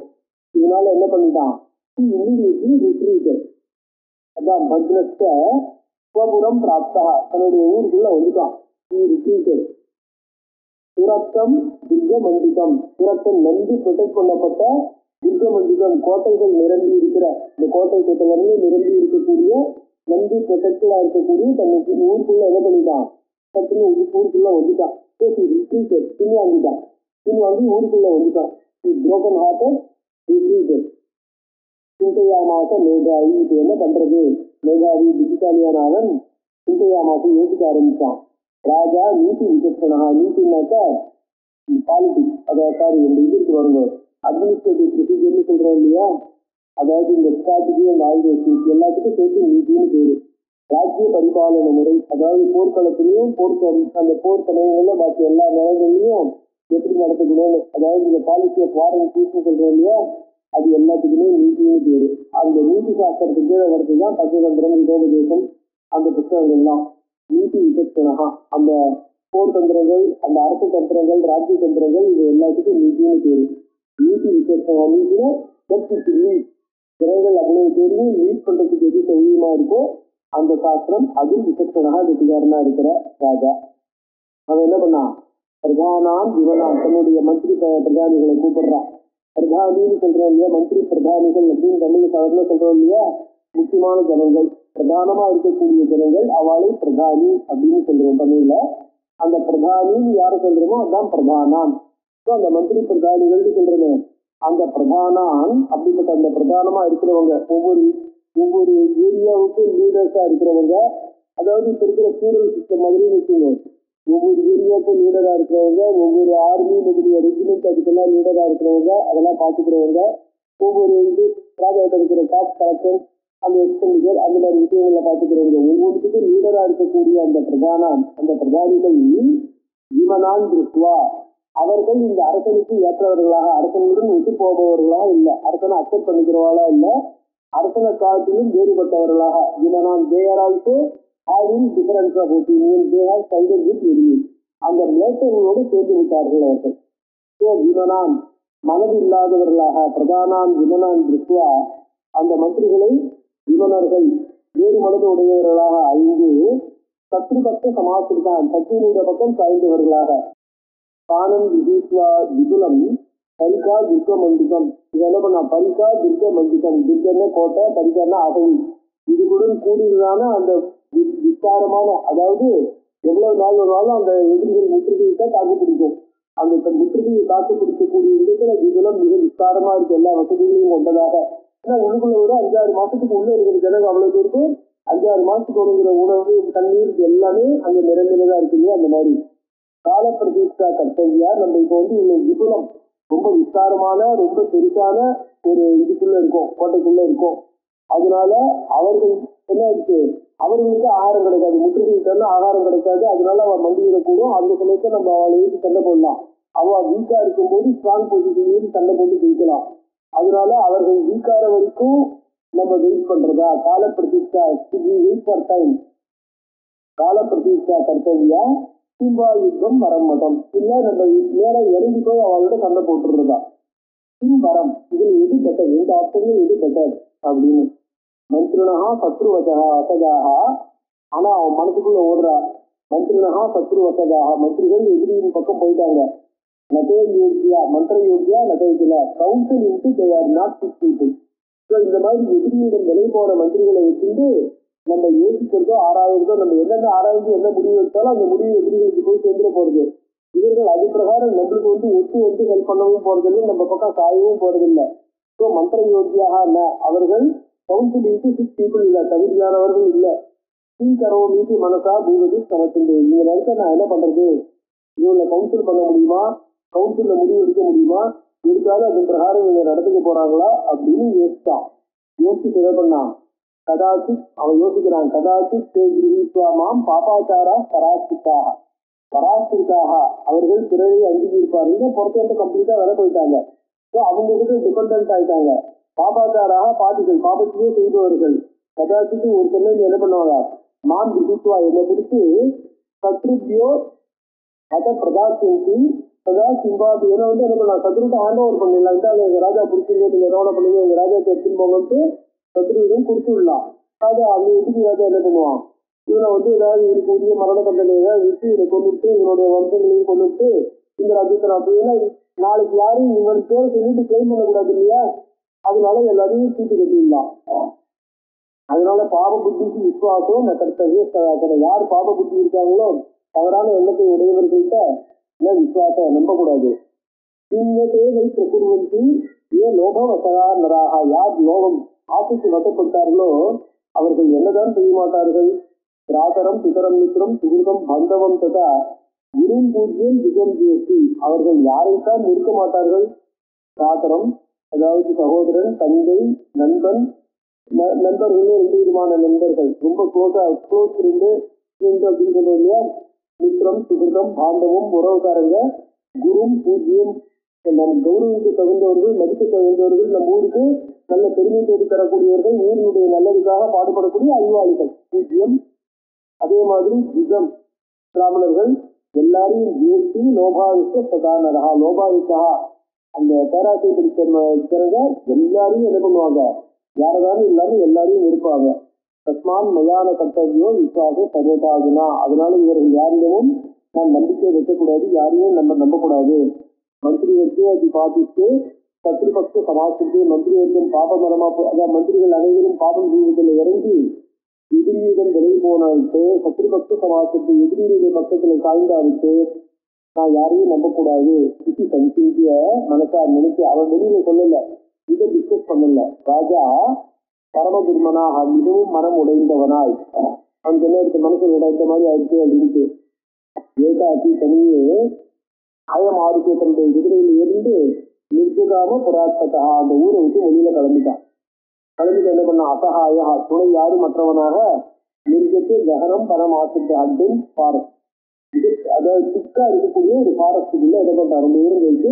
B: இதனால என்ன பண்ணிட்டான், இmmediately retreated. அதான் பத்ரஸ்ட ஸ்வபுரம் பிராப்தா, தன்னுடைய ஊருக்குள்ள வந்துட்டான். retreated. சுரத்தம் துர்க மண்டிகம், சுரத்தம் நம்பி ப்ரொடெக்ட் பண்ணப்பட்ட துர்க மண்டிகம், கோட்டைகள் நிரம்பி இருக்கிற இந்த கோட்டை கோட்டைகளே நிரம்பி இருக்கக்கூடிய நம்பி ப்ரொடெக்டடா இருக்கக்கூடிய தன்னுக்கு ஊருக்குள்ள என்ன பண்ணிட்டான், சட்டுன்னு ஊருக்குள்ள வந்துட்டான். பின்வாங்கிட்டான். பின்வாங்கி ஊருக்குள்ள வந்துட்டான். broken hearted retreated. சிந்தையாமாச மேகாவி, இது என்ன பண்றது, மேகாவி புத்திசாலியான அவன் சிந்தையாமாசை யோசிக்க ஆரம்பிச்சான். ராஜா நீதி விசேஷனா, நீதினாக்க பாலிடிக்ஸ், அதாவது இந்த இதுக்கு வருங்க அட்மினிஸ்ட்ரேட்டிவ் ப்ரொசீஜர்னு சொல்றோம் இல்லையா, அதாவது இந்த ஸ்ட்ராட்டஜி அண்ட் ஆல்வேஸ் எல்லாத்துக்கும் சேர்த்து நீதினு பேரு. ராஜ்ய பரிபாலன முறை, அதாவது போர்க்களத்திலையும் அந்த போர் சமயங்கள்ல பாக்கி எல்லா நேரங்கள்லயும் எப்படி நடத்துக்கணும்னு, அதாவது இந்த பாலிசி ஆஃப் வார் அண்ட் பீஸ்னு சொல்றோம் இல்லையா, அது எல்லாத்துக்குமே நீதினு பேரு. அந்த நீதி சாஸ்திரத்துக்கு வருதுதான் பஞ்சதந்திரம், இதோபதேசம், அந்த புத்தகங்கள்லாம். நீதி விசேஷனா, அந்த போர் தந்திரங்கள், அந்த அரசு தந்திரங்கள், ராஜ்ய தந்திரங்கள், இது எல்லாத்துக்கும் நீதினு பேரு. நீதி விசேஷனா, நீதினா ஜனங்கள் அவ்வளவு பேரையும் லீட் பண்றதுக்கு எது சௌகரியமா இருக்கோ அந்த சாஸ்திரம், அது விசேஷனா வெற்றிகாரனா இருக்கிற ராஜா. அவன் என்ன பண்ணான், பிரதானாம் இவனாம், தன்னுடைய மந்திரி பிரதானிகளை கூப்பிடுறான். பிரதானின்னு சொல்றோம் இல்லையா, மந்திரி பிரதானிகள் அப்படின்னு தமிழ் சாதாரண சொல்றோம் இல்லையா, முக்கியமான ஜனங்கள், பிரதானமா இருக்கக்கூடிய ஜனங்கள், அவளை பிரதானி அப்படின்னு சொல்றோம் தமிழ்ல. அந்த பிரதானின்னு யாரை சொல்றோமோ அதான் பிரதானாம். அந்த மந்திரி பிரதானிகள் சொல்றது அந்த பிரதானான். அப்படிப்பட்ட அந்த பிரதானமா இருக்கிறவங்க, ஒவ்வொரு ஏரியாவுக்கும் லீடர்ஸா இருக்கிறவங்க, அதாவது இப்ப இருக்கிற ஃபியூடல் சிஸ்டம் மாதிரி வச்சுங்க, ஒவ்வொரு ஏரியாவுக்கும் லீடரா இருக்கிறவங்க, ஒவ்வொரு ஆர்மி ரெஜிமெண்ட் அதுக்கெல்லாம் லீடரா இருக்கிறவங்க, அதெல்லாம் பாத்துக்கிறவங்க, ஒவ்வொரு இது ராஜாட்ட இருக்கிற டாக்ஸ் கலெக்ஷன், அந்த எக்ஸ்பெண்டிச்சர், அந்த மாதிரி விஷயங்களை பாத்துக்கிறவங்க, ஒவ்வொருத்துக்கும் லீடரா இருக்கக்கூடிய அந்த பிரதானிகள் ஜீவனான் திருஷ்வா, அவர்கள் இந்த அரசனுக்கு ஏற்றவர்களாக, அரசனுடன் ஒத்து போபவர்களாக இல்ல, அரசனை அக்செப்ட் பண்ணிக்கிறவாளா இல்ல, அரசனை காலத்திலும் வேறுபட்டவர்களாக, ஜீவனான் they are also having difference of opinion, they have sided with enemy. அந்த மேட்டர்களோடு சேர்ந்து விட்டார்கள் அவர்கள். ஜீவனான் மனது இல்லாதவர்களாக, பிரதானான் ஜீவனான் திருஷ்வா, அந்த மந்திரிகளை விமனர்கள் வேறு மனது உடையவர்களாக அறிந்து சத்ரு பக்க சமாசிரிதான், சத்ருனுடைய பக்கம் சாய்ந்தவர்களாக, காணம் விஜீஸ்வா விதுலம் பரிகா துர்க மண்டிகம், இது என்ன பண்ணா, பரிகா துர்க மண்டிகம், துர்கன்னு கோட்டை, பரிகான்னா அகழி, இதுகளுடன் கூடியதான அந்த விஸ்தாரமான, அதாவது எவ்வளவு நாள் ஒரு நாளும் அந்த எதிரிகள் முற்றுகையை தாக்கு பிடிக்கும். அந்த முற்றுகையை தாக்கு பிடிக்கக்கூடிய இடத்துல விதுலம் மிக விஸ்தாரமா இருக்கு, எல்லா வசதிகளையும் கொண்டதாக. ஏன்னா உள்ளுக்குள்ள ஒரு 5-6 மாசத்துக்கு உள்ள இருக்கிற ஜனங்க அவ்வளவு பேருக்கு 5-6 மாசத்துக்கு வருகிற உணவு, தண்ணீர் எல்லாமே அங்க நிறைந்ததான் இருக்கு இல்லையா. அந்த மாதிரி கால பிரதிஷ்டா கர்த்தவியா, நம்ம இப்போ இவ்வளவு விபுலம், ரொம்ப விஸ்தாரமான, ரொம்ப பெருசான ஒரு இதுக்குள்ள இருக்கும், கோட்டைக்குள்ள இருக்கும். அதனால அவர்கள் என்ன இருக்கு, அவர்களுக்கு ஆகாரம் கிடைக்காது, முற்றுகையிட்டா ஆகாரம் கிடைக்காது. அதனால அவன் மண்டியிடக்கூடும். அந்த சமயத்தை நம்ம அவளை ஏற்றி சண்டை போடலாம். அவ வீக்கா இருக்கும்போது ஸ்ட்ராங் பொசிஷன் சண்டை போட்டு ஜெயிக்கலாம். அதனால அவர்கள் வீக்கார வரைக்கும் நம்ம வெயிட் பண்றதா, கால பிரதிஷ்டா, வெயிட் ஃபார் டைம், கால பிரதிஷ்டா கர்த்தவியா, சிம்பா யுத்தம் வரம் மதம், இல்ல நம்ம நேரம் இறங்கி போய் அவளோட சண்டை போட்டுறதா. வரம், இதுல எது பெட்டர், எந்த ஆப்ஷன்ல எது பெட்டர் அப்படின்னு. மந்திரினஹா சத்ருவசகா வசதாக, ஆனா அவன் மனசுக்குள்ள ஓடுறா, மந்திரினஹா சத்ருவசதாக, மந்திரிகள் எதிரியின் பக்கம் போயிட்டாங்க. நதே யோகியா, மந்திர யோகியா நதையில council into they are not sick people. So இந்த மாதிரி எதிரியிடம் விலை போன மந்திரிகளை வச்சுட்டு நம்ம யோசிக்கிறதோ ஆராயிறதோ, நம்ம என்னென்ன ஆராய்ந்து என்ன முடிவு எடுத்தாலும் அந்த முடிவு எதிரிகளுக்கு போய் சேர்ந்துட போறது. இவர்கள் அது பிரகாரம் நம்மளுக்கு ஒத்து ஹெல்ப் பண்ணவும் போறதில்லை, நம்ம பக்கம் சாயவும் போறதில்லை. ஸோ மந்திர யோகியாக என்ன, அவர்கள் கவுன்சில் இன்ட்டு சிக் பீப்புள் இல்லை, தகுதியானவர்கள் இல்லை. கரோ மீட்டி மனசா பூவதி கணக்கு, இந்த நேரத்தில் நான் என்ன பண்றது, இவங்களை கவுன்சில் பண்ண முடியுமா, கவுன்சில்ல முடிவு எடுக்க முடியுமா, எடுத்தாலும் அது பிரகாரம் இவங்க நடந்துக்க போறாங்களா அப்படின்னு யோசிச்சான். யோசிச்சு என்ன பண்ணான், கதாச்சித், அவன் யோசிக்கிறான், கதாச்சித் கிரீஸ்வாமாம் பாப்பாச்சாரா பராஸ்திரிக்காக, அவர்கள் பிறரை அங்கீகரிப்பார்கள், புறத்தேட்டு கம்ப்ளீட்டா வேலை போயிட்டாங்க. ஸோ அவங்க கிட்ட டிபெண்ட் ஆயிட்டாங்க. பாப்பாச்சாராக, பாதிகள், பாபத்தையே செய்தவர்கள். கதாச்சித்து ஒரு சமயம் என்ன பண்ணுவாங்க, மாம் விதித்துவா, என்னை பிடிச்சு சத்ருபியோ அதை பிரதாசிம்பாது ஏன்னா என்ன பண்ணலாம், சத்ருட்ட ஹேண்ட் ஓவர் பண்ணிடலாம். இந்தாங்க எங்க ராஜா பிடிச்சிருக்கு, நீங்க என்ன பண்ணுங்க, எங்க ராஜா எடுத்துன்னு போங்கன்ட்டு சத்ருவிடம் கொடுத்து விடலாம். ராஜா அந்த எதிரி ராஜா என்ன பண்ணுவான், இவனை ஏதாவது இதுக்கு உரிய மரண தண்டனை ஏதாவது விட்டு இதை கொண்டுட்டு இவனுடைய வம்சங்களையும் கொண்டுட்டு இந்த ராஜ்யத்தை அப்படின்னா நாளைக்கு யாரும் இவன் பேர் சொல்லிட்டு கிளைம் பண்ணக்கூடாது இல்லையா, அதனால எல்லாரையும் சீட்டு கட்டிடலாம். அதனால பாப புத்திக்கு விசுவாசம் கர்த்தவிய சதாச்சர. யார் பாப புத்தி இருக்காங்களோ தவறான எண்ணத்தை உடையவர்கள்ட்ட விசுவாசம் நம்பக்கூடாது. இன்னதேவை பிரகுர்வந்தி ஏன் லோப வசகா நராக. யார் லோகம் ஆசைக்கு வசப்பட்டார்களோ அவர்கள் என்னதான் செய்ய மாட்டார்கள். திராதரம் பிதரம் மித்திரம் சுகிருதம் பந்தவம் ததா குரும் பூஜ்யம் திகம் ஜிஎஸ்டி. அவர்கள் யாரைத்தான் நிற்க மாட்டார்கள். திராதரம் அதாவது சகோதரன், தந்தை, நண்பன், நண்பர்களே 2 விதமான நண்பர்கள், ரொம்ப க்ளோஸ் ஃப்ரெண்டு அப்படின்னு சொல்லுவோம் இல்லையா. மித்திரம் சுகிருதம் பாண்டவம் உறவுக்காரங்க, குரும் பூஜ்யம் நம் கௌரவிக்கு தகுந்தவர்கள், மதிக்க தகுந்தவர்கள், நம்ம ஊருக்கு நல்ல பெருமை தேடி தரக்கூடியவர்கள், ஊரினுடைய நல்லதுக்காக பாடுபடக்கூடிய அறிவாளிகள் பூஜ்யம். அதே மாதிரி திகம் பிராமணர்கள் எல்லாரையும் ஜேசி லோபாவிக்க பிரதானரா. லோபாவிக்கா அந்த பேராசை பிடிக்கிறவங்க எல்லாரையும் என்ன பண்ணுவாங்க, யாரதாலும் இல்லாம எல்லாரையும் இருப்பாங்க. தஸ்மான் மயான கர்த்தவியோ விசுவாச சர்வதாகுனா. அதனால இவர்கள் யாரிடமும் நான் நம்பிக்கை வைக்கக்கூடாது, யாரையும் நம்ம நம்பக்கூடாது. மந்திரி வச்சு அது பாதித்து சத்ருபக்ஷ சமாசித்து மந்திரி வர்க்கம் பாபமரமா அதான் மந்திரிகள் அனைவரும் பாபம் ஜீவிதத்தில் இறங்கி எதிரியுடன் விலை போனாவிட்டு சத்ருபக்ஷ சமாசித்து எதிரியுடைய பக்கத்துல சாய்ந்தாவிட்டு நான் யாரையும் நம்பக்கூடாது இது சந்திய மனசா நினைச்சு அவன் வெளியில சொல்லல, இதை டிஸ்கஸ் பண்ணல. ராஜா பரமகுருமனாக மிகவும் மனம் உடைந்தவனாய் அவன் என்ன இருக்க மனசு உடைந்த மாதிரி ஆயிடுச்சு அப்படின்ட்டு ஏகாட்சி தனியே ஆயம் ஆரோக்கிய தன்னுடைய குதிரையில இருந்து நிற்காம புறாத்தகா அந்த ஊரை விட்டு வெளியில கிளம்பிட்டான். கிளம்பிட்டு என்ன பண்ண அசகாயா துணை யாரும் மற்றவனாக நிற்கத்து ககனம் பரமாசிட்டு அட்டன் ஃபாரஸ்ட். இது அதாவது திக்கா இருக்கக்கூடிய ஒரு ஃபாரஸ்டுக்குள்ள என்ன பண்றான், 2 ஊரும் வைத்து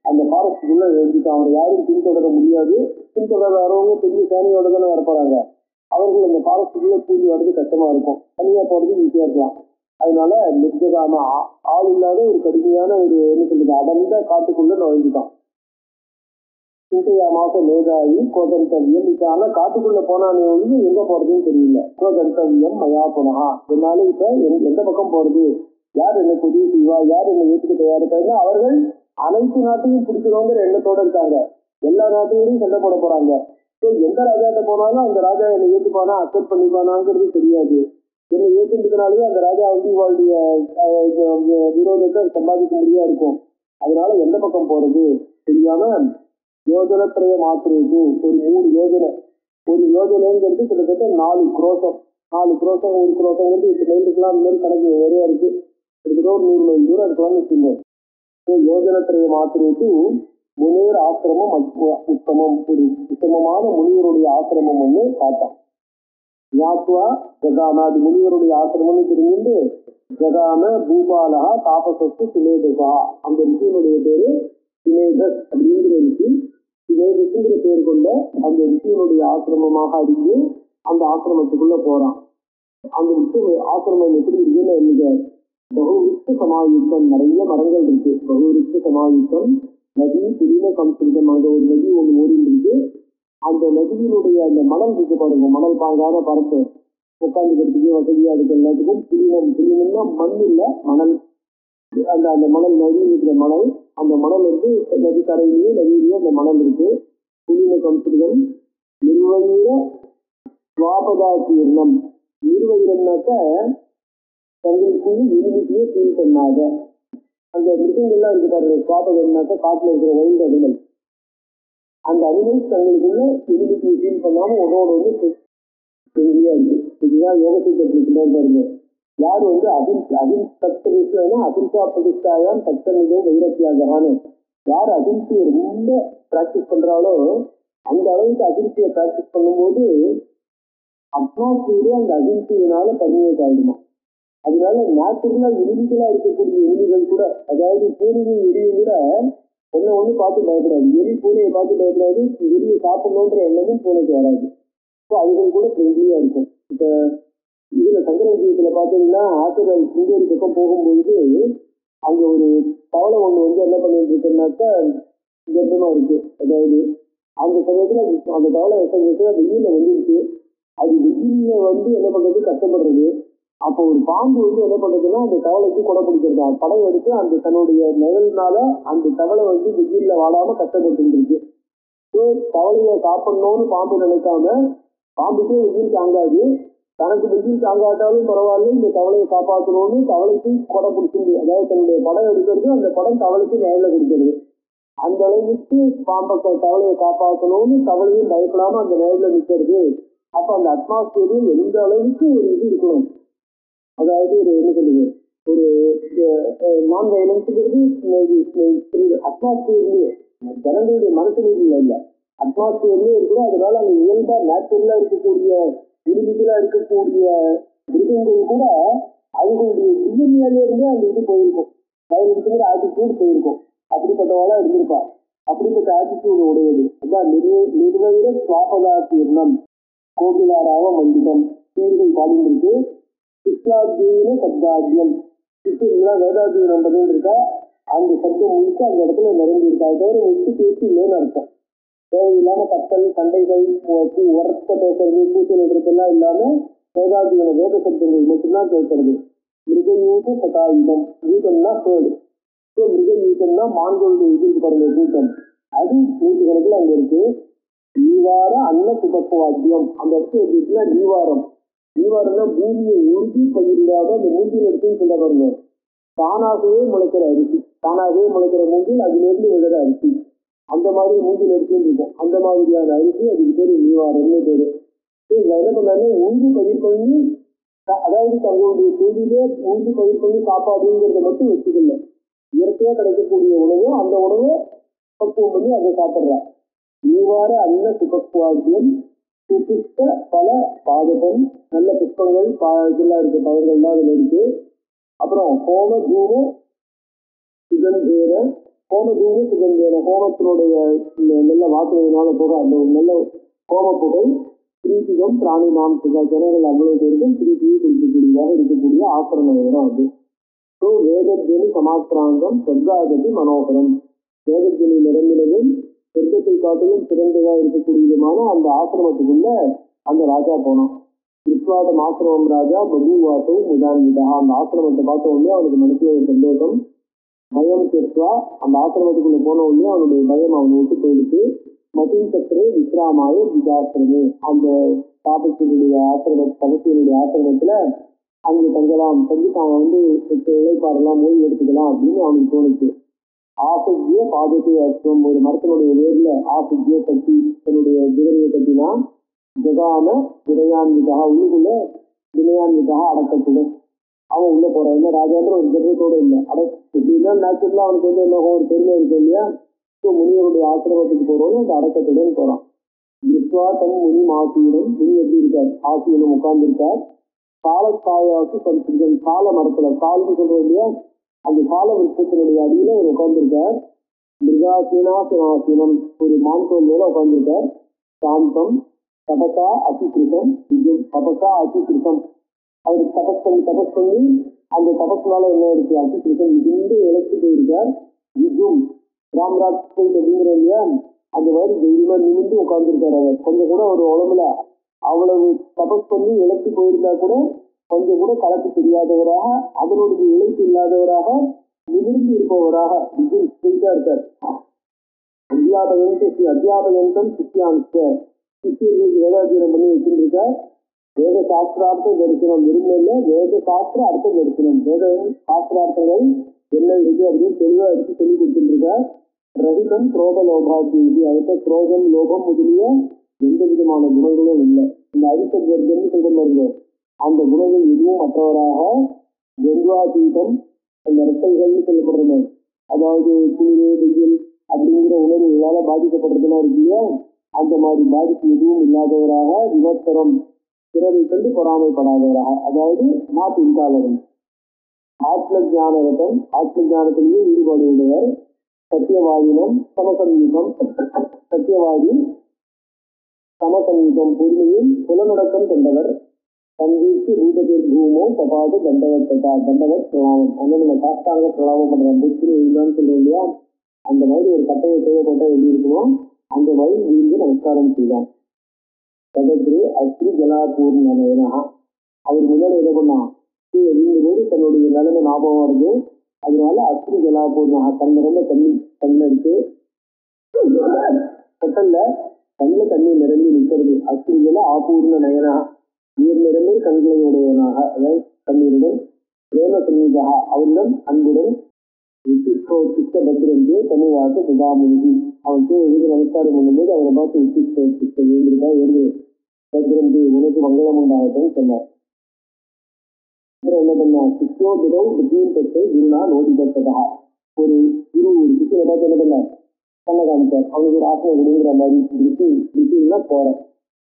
B: அந்த ஃபாரஸ்டுக்குள்ள எழுதிட்டான். அவரை யாரும் பின்தொடர முடியாது. பின்தொடர வரவங்க பெரிய சேனையோட தானே வரப்போறாங்க. அவர்கள் அந்த ஃபாரஸ்டுக்குள்ள பூஜை வர்றது கஷ்டமா இருக்கும், தனியா போறது ஈஸியா இருக்கலாம். அதனால நிர்ஜகாம ஆள் இல்லாத ஒரு கடுமையான ஒரு என்ன சொல்றது அடர்ந்த காட்டுக்குள்ள நுழைஞ்சிட்டான். சிந்தையா மாச மேதாவி கோதந்தவியம். இப்ப ஆனா காட்டுக்குள்ள போனானே எங்க போறதுன்னு தெரியல. கோதந்தவியம் மயா புனகா. என்னால இப்ப எந்த பக்கம் போறது, யார் என்ன உதவி செய்வா, யார் என்ன ஏற்றுக்க தயாரிப்பாங்க. அவர்கள் அனைத்து நாட்டையும் பிடிக்கணுங்கிற எண்ணத்தோட இருக்காங்க. எல்லா நாட்டையும் சண்டை போட போறாங்க. எந்த ராஜாட்ட போனாலும் அந்த ராஜா என்னை ஏற்றுப்பானா அக்செப்ட் பண்ணிப்பானாங்கிறது தெரியாது. என்னை ஏற்றுக்கிறதுனாலேயே அந்த ராஜா இவளுடைய விரோதத்தை சம்பாதிக்க முடியா இருக்கும். அதனால எந்த பக்கம் போறது தெரியாம யோஜனத்திரைய மாத்திரைக்கு ஒரு 3 யோஜனை. ஒரு யோஜனைங்கிறது கிட்டத்தட்ட 4 குரோசம். 4 குரோசம் ஒரு குரோசங்கிறது 8 மைலுக்குலாம் அந்த மாதிரி கணக்கு நிறையா இருக்கு. கிட்டத்தட்ட ஒரு 100 மைல் தூரம் இருக்கலாம்னு வச்சுக்கோங்க. யோஜனத்திரைய மாத்திரைக்கு முனிவர் ஆசிரமம் உத்தமம், ஒரு உத்தமமான முனிவருடைய ஆசிரமம் ஒண்ணு பார்த்தான். யாத்வா ஜகாம அது முனிவருடைய ஆசிரமம்னு தெரிஞ்சுட்டு ஜகாம பூபாலகா தாபசத்து சிலேதகா. அந்த ரிஷியினுடைய பேரு சிலேதஸ் அப்படிங்கிற ரிஷி. சிலேதஸ்ங்கிற பேர் கொண்ட அந்த ரிஷியினுடைய ஆசிரமமாக அறிந்து அந்த ஆசிரமத்துக்குள்ள போறான். அந்த ரிஷி ஆசிரமம் எப்படி இருக்குன்னு எனக்கு பகுவிருத்த சமாயுத்தம், நிறைய மரங்கள் இருக்கு. பகுவிருத்த சமாயுத்தம் நதி புதின சம்ஸ்கிருதம். அங்க ஒரு நதி ஒன்று ஓடிட்டு இருக்கு. அந்த நதியினுடைய அந்த மணல் இருக்கு பாருங்க, மணல் பாங்கான பரப்பு உட்காந்துக்கிறதுக்கு வசதியா இருக்கு எல்லாத்துக்கும். புலினம், புலினம்னா மண் இல்ல மணல். அந்த மணல் நதியில் இருக்கிற மணல், அந்த மணல் இருக்கு. நதி கரையிலேயே நதியிலேயே அந்த மணல் இருக்கு. புலின சம்ஸ்கிருதம் நிர்வகிர சுவாபதாசீர்ணம். நிர்வகிரம்னாக்க தங்களுக்குள்ள யூனிட்டியே ஃபீல் பண்ணாத அந்த மிருகங்கள்லாம் இருக்கு பாருங்க. சுவாபகம்னாக்க காட்டுல இருக்கிற வைல்டு அனிமல். அந்த அனிமல்ஸ் தங்களுக்குள்ள யூனிட்டியை ஃபீல் பண்ணாம உடனோட ஃப்ரெண்ட்லியா இருக்கு. இதுதான் யோகத்தை பிடிக்கிறான்னு பாருங்க. யார் அகிம்சா பிரதிஷ்டாயாம் தத்தமிதோ வைரத்தியாகனு. யார் அகிம்சையை ரொம்ப பிராக்டிஸ் பண்றாலோ அந்த அளவுக்கு அகிம்சையை பிராக்டிஸ் பண்ணும்போது அட்மாஸ்பியரே அந்த அகிம்சையினால பர்மினேட் ஆயிடுமா. அதனால நேச்சுரலா எலிகளா இருக்கக்கூடிய எலிகள் கூட, அதாவது பூனையும் எலியும் கூட ஒண்ணு பார்த்து பயப்படாது. எலி பூனையை பார்த்து பயப்படாது. எலியை சாப்பிடணுன்ற எண்ணமும் பூனைக்கு வராது. ஸோ அதுகள் கூட ஃப்ரெண்ட்லியா இருக்கும். இப்ப இதுல சங்கர விஷயத்துல பாத்தீங்கன்னா ஆசிரியர் சிங்கேரி பக்கம் போகும்பொழுது அங்க ஒரு தவளை ஒண்ணு என்ன பண்ணிட்டு இருக்குன்னாக்கா கர்ப்பமா இருக்கு. அதாவது அந்த சமயத்துல அந்த தவளை சமயத்துல வெயில வந்துருக்கு. அது வெயில என்ன பண்றது, கஷ்டப்படுறது. அப்போ ஒரு பாம்பு என்ன பண்றதுன்னா அந்த தவளைக்கு கொடை பிடிக்கிறதா படம் எடுத்து அந்த தன்னுடைய நிழல்னால அந்த தவளை வெயில்ல வாழாம கஷ்டப்பட்டு இருக்கு. தவளையை சாப்பிடணும்னு பாம்பு நினைக்காம, பாம்புக்கே வெயில் தாங்காது, தனக்கு வெயில் தாங்காட்டாலும் பரவாயில்ல இந்த தவளையை காப்பாற்றணும்னு தவளைக்கு கொடை பிடிச்சிருந்து, அதாவது தன்னுடைய படம் எடுக்கிறது, அந்த படம் தவளைக்கு நிழல கொடுக்கிறது. அந்த அளவுக்கு தவளையை காப்பாற்றணும்னு தவளையும் பயப்படாம அந்த நிழல நிற்கிறது. அப்ப அந்த அட்மாஸ்பியரில் எந்த அளவுக்கு ஒரு இது இருக்கணும், அதாவது ஒரு என்ன சொல்லுது, ஒரு நான் வயலன்ஸுங்கிறது அட்மாஸ்பியர்லயே ஜனங்களுடைய மனசுல இல்ல, அட்மாஸ்பியர்லயே இருக்குது. அதனால அந்த இயல்பா நேச்சுரலா இருக்கக்கூடிய இண்டிவிஜுவலா இருக்கக்கூடிய மிருகங்கள் கூட அவங்களுடைய டிஎன்ஏல இருந்தே அந்த இது போயிருக்கும், வயலன்ஸுங்கிற ஆட்டிடியூட் போயிருக்கும். அப்படிப்பட்டவாளா இருந்திருப்பா. அப்படிப்பட்ட ஆட்டிடியூட் உடையது அதான் நிர்வகிர சுவாபதாத்தீர்ணம் கோபிலாராவ மந்திரம் சீர்கள் பாடிந்திருக்கு. சிஷ்டாத்தியன சப்தாத்தியம், சிஷ்யர்கள்லாம் வேதாத்தியனம் பண்ணிட்டு இருக்கா. அந்த சப்தம் முழுக்க அந்த இடத்துல நிறைஞ்சிருக்கா. தவிர வெற்றி பேசி இல்லைன்னு அர்த்தம். தேவையில்லாம கத்தல் சண்டைகள் உரத்த பேசுறது கூச்சல் எல்லாம் இல்லாம வேதாத்தியன வேத சப்தங்கள் மட்டும்தான் கேட்கறது. மிருகயூக சகாயுதம், யூகம்னா பேர்டு, மிருகயூகம்னா மான்களுடைய இது பாருங்க கூட்டம், அது நூற்றுக்கணக்கில் அங்க இருக்கு. நீவார அன்ன சுபக்குவாத்தியம், அந்த இடத்துல எப்படி இருக்குன்னா நீவாரம், நீவாரம்னா பூமியை உறுதி பயிரிடாம அந்த மூங்கில் எடுத்துன்னு சொல்ல பாருங்க. தானாகவே முளைக்கிற அரிசி, தானாகவே முளைக்கிற மூங்கில் அதிலிருந்து விழுற அரிசி, அந்த மாதிரி மூங்கில் எடுத்துன்னு இருக்கும். அந்த மாதிரியான அரிசி, அதுக்கு பேரு நீவாரம்னு பேரு. என்ன பண்ணாலும் உறுதி பயிர் பண்ணி, அதாவது தங்களுடைய தொழிலே உறுதி பயிர் பண்ணி காப்பாடுங்கிறத மட்டும் வச்சுக்கல, இயற்கையா கிடைக்கக்கூடிய உணவு அந்த உணவை பக்குவம் பண்ணி அதை சாப்பிட்ற. நீவார அன்ன சுபக்குவாத்தியம் சுபிஷ்ட பல பாதகம், நல்ல புஷ்பங்கள் இதெல்லாம் இருக்கு, பயிர்கள்லாம் அதுல இருக்கு. அப்புறம் ஹோம தூம சுகந்தேன, ஹோம தூம சுகந்தேன, ஹோமத்தினுடைய நல்ல வாக்குறதுனால போக அந்த நல்ல ஹோம புகை பிரீத்திகம் பிராணி நாம் ஜனங்கள் அவ்வளவு பேருக்கும் பிரீத்தியை கொடுக்கக்கூடியதாக இருக்கக்கூடிய ஆசிரம நேரம் அது. ஸோ வேதத்தினி சமாத்திராங்கம் சொர்க்காகதி மனோகரம், வேதத்தினி நிரம்பினதும் சொர்க்கத்தை காட்டிலும் சிறந்ததா இருக்கக்கூடியதுமான அந்த ஆசிரமத்துக்குள்ள அந்த ராஜா போனான். விஸ்வாதம் ஆசிரமம் ராஜா பகுவாசம் முதான்விதா, அந்த ஆசிரமத்தை பார்த்த உடனே அவனுக்கு மனசுல ஒரு சந்தோஷம், பயம் கேட்கா. அந்த ஆசிரமத்துக்குள்ள போன உடனே அவனுடைய பயம் அவனை விட்டு போயிடுச்சு. மதின் சக்கரே விஸ்ராமாய விஜாசிரமே, அந்த தாபத்தினுடைய தபத்தினுடைய ஆசிரமத்துல அங்கே தங்கலாம், தங்கி அவன் இழைப்பாரெல்லாம் ஓய்வு எடுத்துக்கலாம் அப்படின்னு அவனுக்கு தோணுச்சு. ஆசைய பாதத்தை அர்த்தம், ஒரு மரத்தினுடைய வேர்ல ஆசைய கட்டி தன்னுடைய குதிரையை கட்டினா ஜகாம வினயான்விதா, உள்ளுக்குள்ள வினயான்விதா அடக்கத்துடன் அவன் உள்ள போறான். என்ன ராஜான்ற ஒரு கர்வத்தோட இல்லை, எப்படின்னா நேச்சுரலா அவனுக்கு என்ன ஒரு பெருமை இருக்கு இல்லையா. முனிவருடைய ஆசிரமத்துக்கு போறோம், அந்த அடக்கத்துடன் போறான். விஸ்வாசம் முனி ஆசீனம், முனி எப்படி இருக்கார், ஆசீனம் உட்கார்ந்து இருக்கார். காலக்காயாக்கு சம்ஸ்கிருதம், கால மரத்துல கால்னு சொல்றோம் இல்லையா, அந்த கால விருட்சத்தினுடைய அடியில அவர் உட்கார்ந்துருக்கார். மிருகாசீனாசீனம், ஒரு மான்கோல் மேல உட்கார்ந்துருக்கார். சாந்தம் தபசா அசிகிருதம், விஜயம் தபசா அசிகிருதம், அவருக்கு தபஸ் பண்ணி அந்த தபஸ்னால என்ன இருக்கு, அசிகிருதம் இருந்து இழைச்சு போயிருக்கார். விஜயம் ராம்ராஜ் அப்படிங்கிற இல்லையா, அந்த மாதிரி தைரியமா நிமிந்து உட்கார்ந்துருக்காரு. அவர் கொஞ்சம் கூட ஒரு உடம்புல அவ்வளவு தபஸ் பண்ணி இழைச்சு போயிருந்தா கூட கொஞ்சம் கூட கலப்பு தெரியாதவராக, அதனுடைய இழைப்பு இல்லாதவராக, நிமிர்ந்து இருப்பவராக இருக்கார். அத்தியாபயந்தம் சித்தியாம்ச, சித்தியர்களுக்கு வேதாத்தியனம் பண்ணி வச்சிருக்கார். வேத சாஸ்திரார்த்த தரிசனம் விரும்பில, வேத சாஸ்திர அர்த்த தரிசனம், வேத சாஸ்திரார்த்தங்கள் என்ன இருக்கு அப்படின்னு தெளிவா எடுத்து சொல்லி கொடுத்துருக்கார். ரஹிதம் குரோத லோபாதி, அடுத்த குரோதம் லோகம் முதலிய எந்த விதமான குணங்களும் இல்லை. இந்த அரிசர்வர்கன்னு சொல்றாங்க, அந்த குணங்கள் எதுவும் மற்றவராக கர்வாதீதம், அந்த ரெட்டைகள்னு சொல்லப்படுறது, அதாவது குளிர் வெயில் அப்படிங்கிற உணர்வுகளால பாதிக்கப்படுறதுலாம் இருக்கு இல்லையா, அந்த மாதிரி பாதிப்பு எதுவும் இல்லாதவராக, விமர்சனம் பிறரை கண்டு பொறாமைப்படாதவராக, அதாவது நாட் இன்டாலரன்ஸ், ஆத்ம ஜானரதம், ஆத்ம ஜானத்திலேயே ஈடுபாடு உள்ளவர். சத்தியவாதினம் சமசம்யுகம், சத்தியவாதி சமசம்யுகம், பொறுமையில் புலநடக்கம் கொண்டவர். சங்கீத்து ரூபத்தில் பூமோ பபாது தண்டவத் ததா தண்டவத் பிரபாவம். அந்த நம்ம சாஸ்தாங்க பிரபாவம் பண்றோம் புத்தி இல்லைன்னு சொல்றோம் இல்லையா, அந்த மாதிரி ஒரு கட்டையை தேவைப்பட்டா எப்படி இருக்கணும், அந்த மாதிரி விழுந்து நமஸ்காரம் செய்தான். தகத்ரு அஸ்ரி ஜலாபூர்ணா. அவர் முன்னாடி என்ன பண்ணான், போது தன்னுடைய நிலைமை ஞாபகம் வருது. அதனால அஸ்ரி ஜலாபூர்ணா தன் நிறந்த தண்ணி கண்ணில் எடுத்து கட்டல்ல கண்ணில் தண்ணி நிரம்பி நிற்கிறது. அஸ்ரி ஜல ஆபூர்ண நயனா நீர் நிரம்பி கண்களை உடையவனாக, அதாவது கண்ணீருடன் பிரேம சன்னிதா அவருடன் அன்புடன் உச்சிஷ்ட பத்ரந்தே தனிவாச சுதாமுகி. அவன் எழுதி நமஸ்காரம் பண்ணும்போது அவரை பார்த்து உச்சிஷ்ட எழுந்திருக்கா எழுது பத்ரந்தி உனக்கு மங்களம் உண்டாகட்டும் சொன்னார். அப்புறம் என்ன பண்ணா, சித்தியோபிதம் புத்தியின் பெற்றை குருனா நோடிபட்டதா. ஒரு குரு ஒரு சித்தியை பார்த்து என்ன பண்ணார், கண்ண காமிச்சார். அவனுக்கு ஒரு ஆசனம் விடுங்கிற மாதிரி திசைன்னா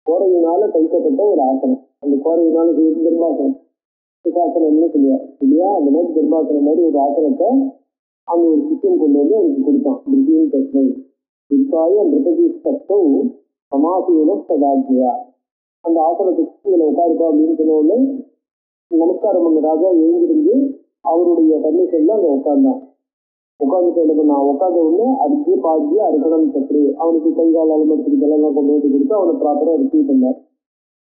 B: கோரையினால தைக்கப்பட்ட ஒரு ஆசனம். அந்த கோரையினால தர்மாசனம் சுகாசனம்னு சொல்லுவார் இல்லையா, அந்த மாதிரி தர்மாசனம் மாதிரி ஒரு ஆசனத்தை அந்த ஒரு சித்தியம் கொண்டு வந்து அவனுக்கு கொடுத்தான். புத்தியின் பிரச்சனை விற்காய நிருபதி சத்தம் சமாசீன சதாஜியா. அந்த ஆசனத்துக்கு இதில் உட்காருப்பா அப்படின்னு சொன்ன உடனே நமஸ்காரம் பண்ண ராஜா எழுந்திருந்து அவருடைய பர்மிஷன்ல அங்கே உட்கார்ந்தான். உட்காந்துட்டு என்ன பண்ணான், உட்காந்த உடனே அதுக்கு பாதி அறுக்கணும் சக்கரி அவனுக்கு கை கால் அலுமத்துக்கு இதெல்லாம் கொண்டு வந்து கொடுத்து அவனை ப்ராப்பராக ரிசீவ் பண்ணார்.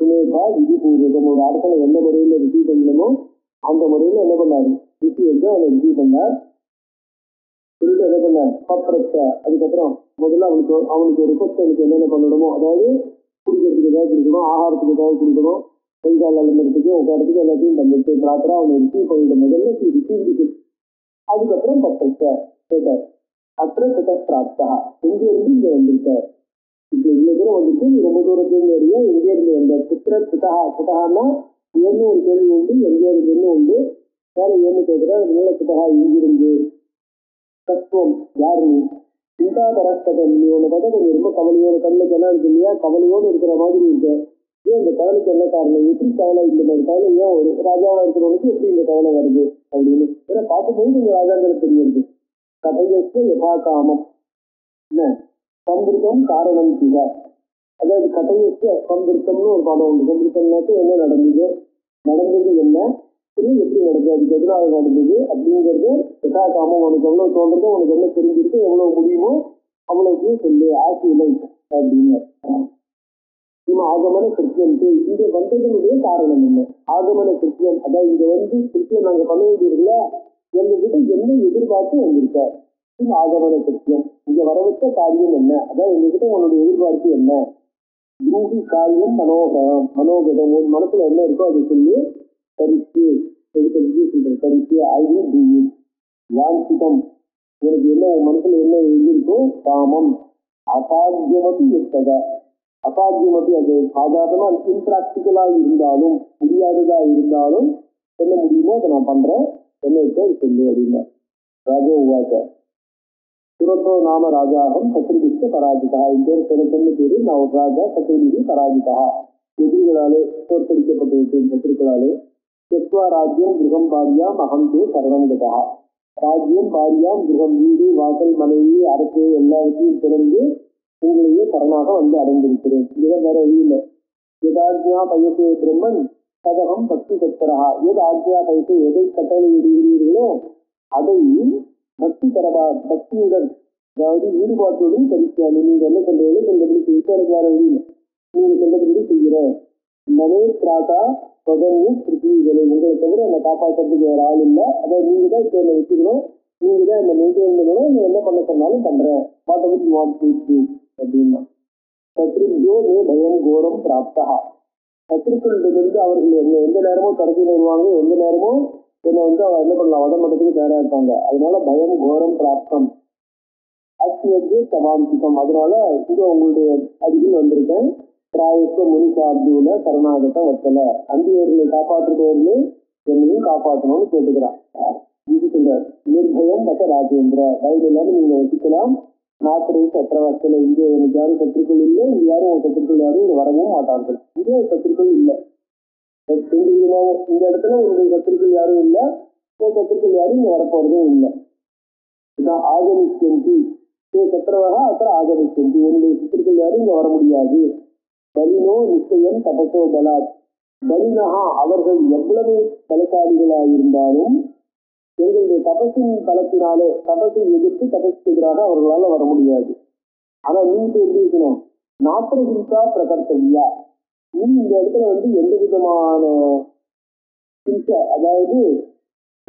B: சுமேகா விதி பூர்வகம் ஒரு அர்த்தனை எந்த முறையில் ரிசீவ் பண்ணணுமோ அந்த முறையில் என்ன பண்ணாரு, ரிசீவ் வந்து அவனை ரிசீவ் பண்ணார். சொல்லிட்டு என்ன பண்ணார், பப்ரத்த. அதுக்கப்புறம் முதல்ல அவனுக்கு ரிக்வஸ்ட் எனக்கு என்னென்ன பண்ணணுமோ, அதாவது குடிக்கிறதுக்கு ஏதாவது கொடுக்கணும், ஆகாரத்துக்கு ஏதாவது கொடுக்கணும், கை கால் அலுமத்துக்கு உட்காரத்துக்கு எல்லாத்தையும் பண்ணிட்டு ப்ராப்பராக அவனை ரிசீவ் பண்ணிட்டு முதல்ல ரிசீவ். அதுக்கப்புறம் பப்ரத்த கேட்டார். அப்புறம் பிராப்தா எங்க இருந்து இங்க வந்திருக்கார், இப்ப இவ்வளவு தூரம் வந்துட்டு நீ ரொம்ப தூரத்துல வரையா, எங்க இருந்து வந்த புத்திர புத்தகா புத்தகான்னா ஏன்னு ஒரு கேள்வி உண்டு, எங்க இருந்துன்னு உண்டு. வேற ஏன்னு கேட்கிற மூல புத்தகா எங்கிருந்து, தத்துவம் யாரு நீ, சிந்தாபரஸ்தகம் நீ உன்னை பார்த்தா கொஞ்சம் ரொம்ப கவலையோட கண்ணில் ஜனம் இருக்கு இல்லையா, கவலையோடு இருக்கிற மாதிரி இருக்கு. ஏன் இந்த கவலைக்கு என்ன காரணம், எப்படி கவலை, இந்த மாதிரி கவலை ஏன் ஒரு ராஜாவா இருக்கிறவனுக்கு எப்படி இந்த கவலை வருது அப்படின்னு. ஏன்னா பார்க்கும்போது இந்த ராஜாங்களுக்கு தெரியுது. கதையற்ற யதா காமம் என்ன சம்பிருத்தம் காரணம் சிவ. அதாவது கதையற்ற சம்பிருத்தம்னு ஒரு படம் உண்டு. சம்பிருத்தம்னாக்க என்ன நடந்தது, நடந்தது என்ன, எப்படி நடந்தது, அதுக்கு எதிராக நடந்தது அப்படிங்கிறது யதா காமம். உனக்கு எவ்வளவு தோன்றது, உனக்கு என்ன தெரிஞ்சிருக்கு, எவ்வளவு முடியுமோ அவ்வளவுக்கு சொல்லு ஆசையில்லை அப்படின்னு. ஆகமன கிருத்தியம் இங்க வந்ததனுடைய காரணம் என்ன, ஆகமன கிருத்தியம் அதாவது இங்க வந்து கிருத்தியம் நாங்க பண்ண வேண்டியதில்ல, எங்ககிட்ட என்ன எதிர்பார்த்து வந்திருக்க, ஆகமன கிருத்தியம் இங்க வரவச்ச காரியம் என்ன, அதாவது எங்ககிட்ட உன்னுடைய எதிர்பார்ப்பு என்ன. பூமி காரியம் மனோகதம் உன் மனசுல என்ன இருக்கோ அதை சொல்லி கரிச்சு கரிச்சு ஐடி வாஞ்சிதம் எனக்கு என்ன உன் மனசுல என்ன எழுதியிருக்கோ, காமம் அசாத்தியமதி எத்தக அசாத்தியமதி அது சாதாரணமா இம்ப்ராக்டிக்கலா இருந்தாலும் முடியாததா இருந்தாலும் என்ன முடியுமோ அதை நான் பண்றேன், என்ன இருக்கோ அது சொல்லு அப்படின்னா. ராஜா உவாச்ச சுரத்தோ நாம ராஜாகம் சத்ருபிஷ்ட பராஜிதா. என் பேர் சுரத்தன்னு பேரு, நான் ஒரு ராஜா, சத்ருபிஷி பராஜிதா எதிரிகளாலே தோற்கடிக்கப்பட்டு விட்டேன் சத்ருக்களாலே. தெத்வா ராஜ்யம் கிரகம் பாரியாம் அகம் தே சரணம் கதா. ராஜ்யம் பாரியாம் கிரகம் வீடு வாசல் மனைவி அரசு எல்லாவற்றையும் திறந்து உங்களையே சரணாக வந்து அடைந்திருக்கிறேன். இதுதான் வேற வழி இல்லை. எதாஜ்யா பயசே பிரம்மன் ததகம் பக்தி சத்பரா. எது ஆஜ்யா பயசே எதை கட்டளை இடுகிறீர்களோ அதை பக்தி தரவா பக்தியுடன் அதாவது ஈடுபாட்டுடன் கரிசியாமி. நீங்க என்ன சொல்றீங்களோ சொல்றபடி செய்ய வேற வழி இல்லை, நீங்க சொல்றபடி செய்கிறேன். மனே திராட்டா பகன்ய பிருத்திவிகளை உங்களை தவிர என்னை காப்பாற்றுறதுக்கு வேற ஆள் இல்லை, அதாவது நீங்க தான் இப்ப என்னை வச்சுக்கணும், நீங்க தான் என்னை மெயின்டைன் பண்ணணும், நீ என்ன பண்ண சொன்னாலும் பண்றேன் அப்படின்னா. சத்ருஜோ மே பயம் கோரம் பிராப்தா. சத்ருக்களிடமிருந்து அவர்கள் என்ன எந்த நேரமும் கடத்திட்டு வருவாங்க, எந்த நேரமும் என்னை வந்து அவ என்ன பண்ணலாம் வதம் பண்ணதுக்கு தயாரா இருப்பாங்க. அதனால பயம் கோரம் பிராப்தம் அத்தியது சமாந்திகம். அதனால இங்க உங்களுடைய அருகில் வந்திருக்கேன். பிராயத்த முனி சார்புல சரணாகத வச்சல அந்தியவர்களை காப்பாற்றுபவர்களே என்னையும் காப்பாற்றணும்னு கேட்டுக்கிறான். இது சொல்ற நிர்பயம் மத்த ராஜேந்திர, வயது இல்லாம நீங்க வசிக்கலாம். நாத்திரை சத்திரவசல இங்கே எனக்கு யாரும் சத்துருக்கள் இல்லை, இங்க யாரும் ஒரு சத்துருக்கள் யாரும் இங்க வரவும் மாட்டார்கள். இங்கே சத்துருக்கள் இல்லை, இந்த இடத்துல உங்களுடைய சத்துருக்கள் யாரும் இல்லை, சத்துருக்கள் யாரும் இங்க வரப்போறதும் இல்லை. இதான் ஆகமிக்கந்தி சத்திரவகா அப்புறம் ஆகமிக்கந்தி, என்னுடைய சத்துருக்கள் யாரும் இங்க வர முடியாது. பலினோ நிச்சயம் தபசோ பலாத் பலினஹா அவர்கள் எவ்வளவு பலசாலிகளாயிருந்தாலும் எங்களுடைய தபசின் பலத்தினாலே தபசை எதிர்த்து தபசுக்கு எதிராக அவர்களால் வர முடியாது. ஆனா நீ எப்படி இருக்கணும், நாத்திரகிரிக்கா பிரகர்த்தவியா, நீ இந்த இடத்துல எந்த விதமான சிகிச்சை, அதாவது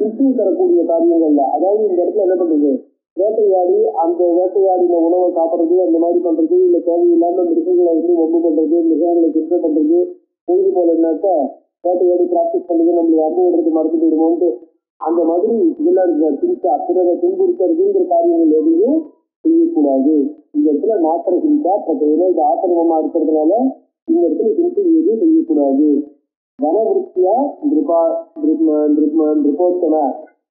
B: சிகிச்சை தரக்கூடிய காரியங்கள்ல, அதாவது இந்த இடத்துல என்ன பண்றது, வேட்டையாடி அந்த வேட்டையாடின உணவை சாப்பிட்றது, அந்த மாதிரி பண்றது, இல்லை தேவையில்லாம மிருகங்களை ஒம்பு பண்றது, மிருகங்களை சிகிச்சை பண்றது, பொழுது போல என்னக்க வேட்டையாடி பிராக்டிஸ் பண்றது, நம்மளுக்கு அம்பு விடுறது மறந்துட்டு விடுமோன்ட்டு அந்த மாதிரி இதெல்லாம் இருக்கிற சிகிச்சை பிறரை துன்புறுத்துறதுங்கிற காரியங்கள் எதையும் செய்யக்கூடாது. இந்த இடத்துல நாத்திர சிகிச்சா பிரச்சனை, இது ஆசிரமமா இருக்கிறதுனால இந்த இடத்துல சிகிச்சை எதுவும் செய்யக்கூடாது. வனவிருத்தியா நிருபோத்தன,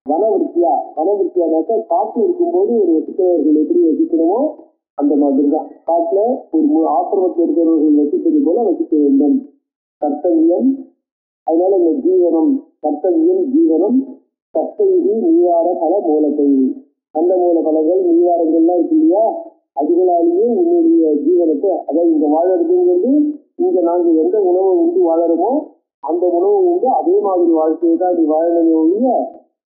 B: வனவிருத்தியானாக்க காட்டுல இருக்கும்போது ஒரு வசிக்கிறவர்கள் எப்படி வசிக்கணுமோ அந்த மாதிரி தான் காட்டுல ஒரு ஆசிரமத்தில் இருக்கிறவர்கள் வசிப்பது போல வசிக்க வேண்டும். கர்த்தவியம், அதனால இந்த ஜீவனம் கர்த்தவியம் ஜீவனம் கர்த்தவிதி நீவார பல மூலத்தை, அந்த மூல பலங்கள் நீவாரங்கள்லாம் இருக்கு இல்லையா, அதுகளாலேயே உன்னுடைய ஜீவனத்தை, அதாவது இங்க வாழறதுங்கிறது இங்க நாங்கள் எந்த உணவை உண்டு வாழறோமோ அந்த உணவு உண்டு அதே மாதிரி வாழ்க்கையை தான் நீ வாழணுமே ஒழிய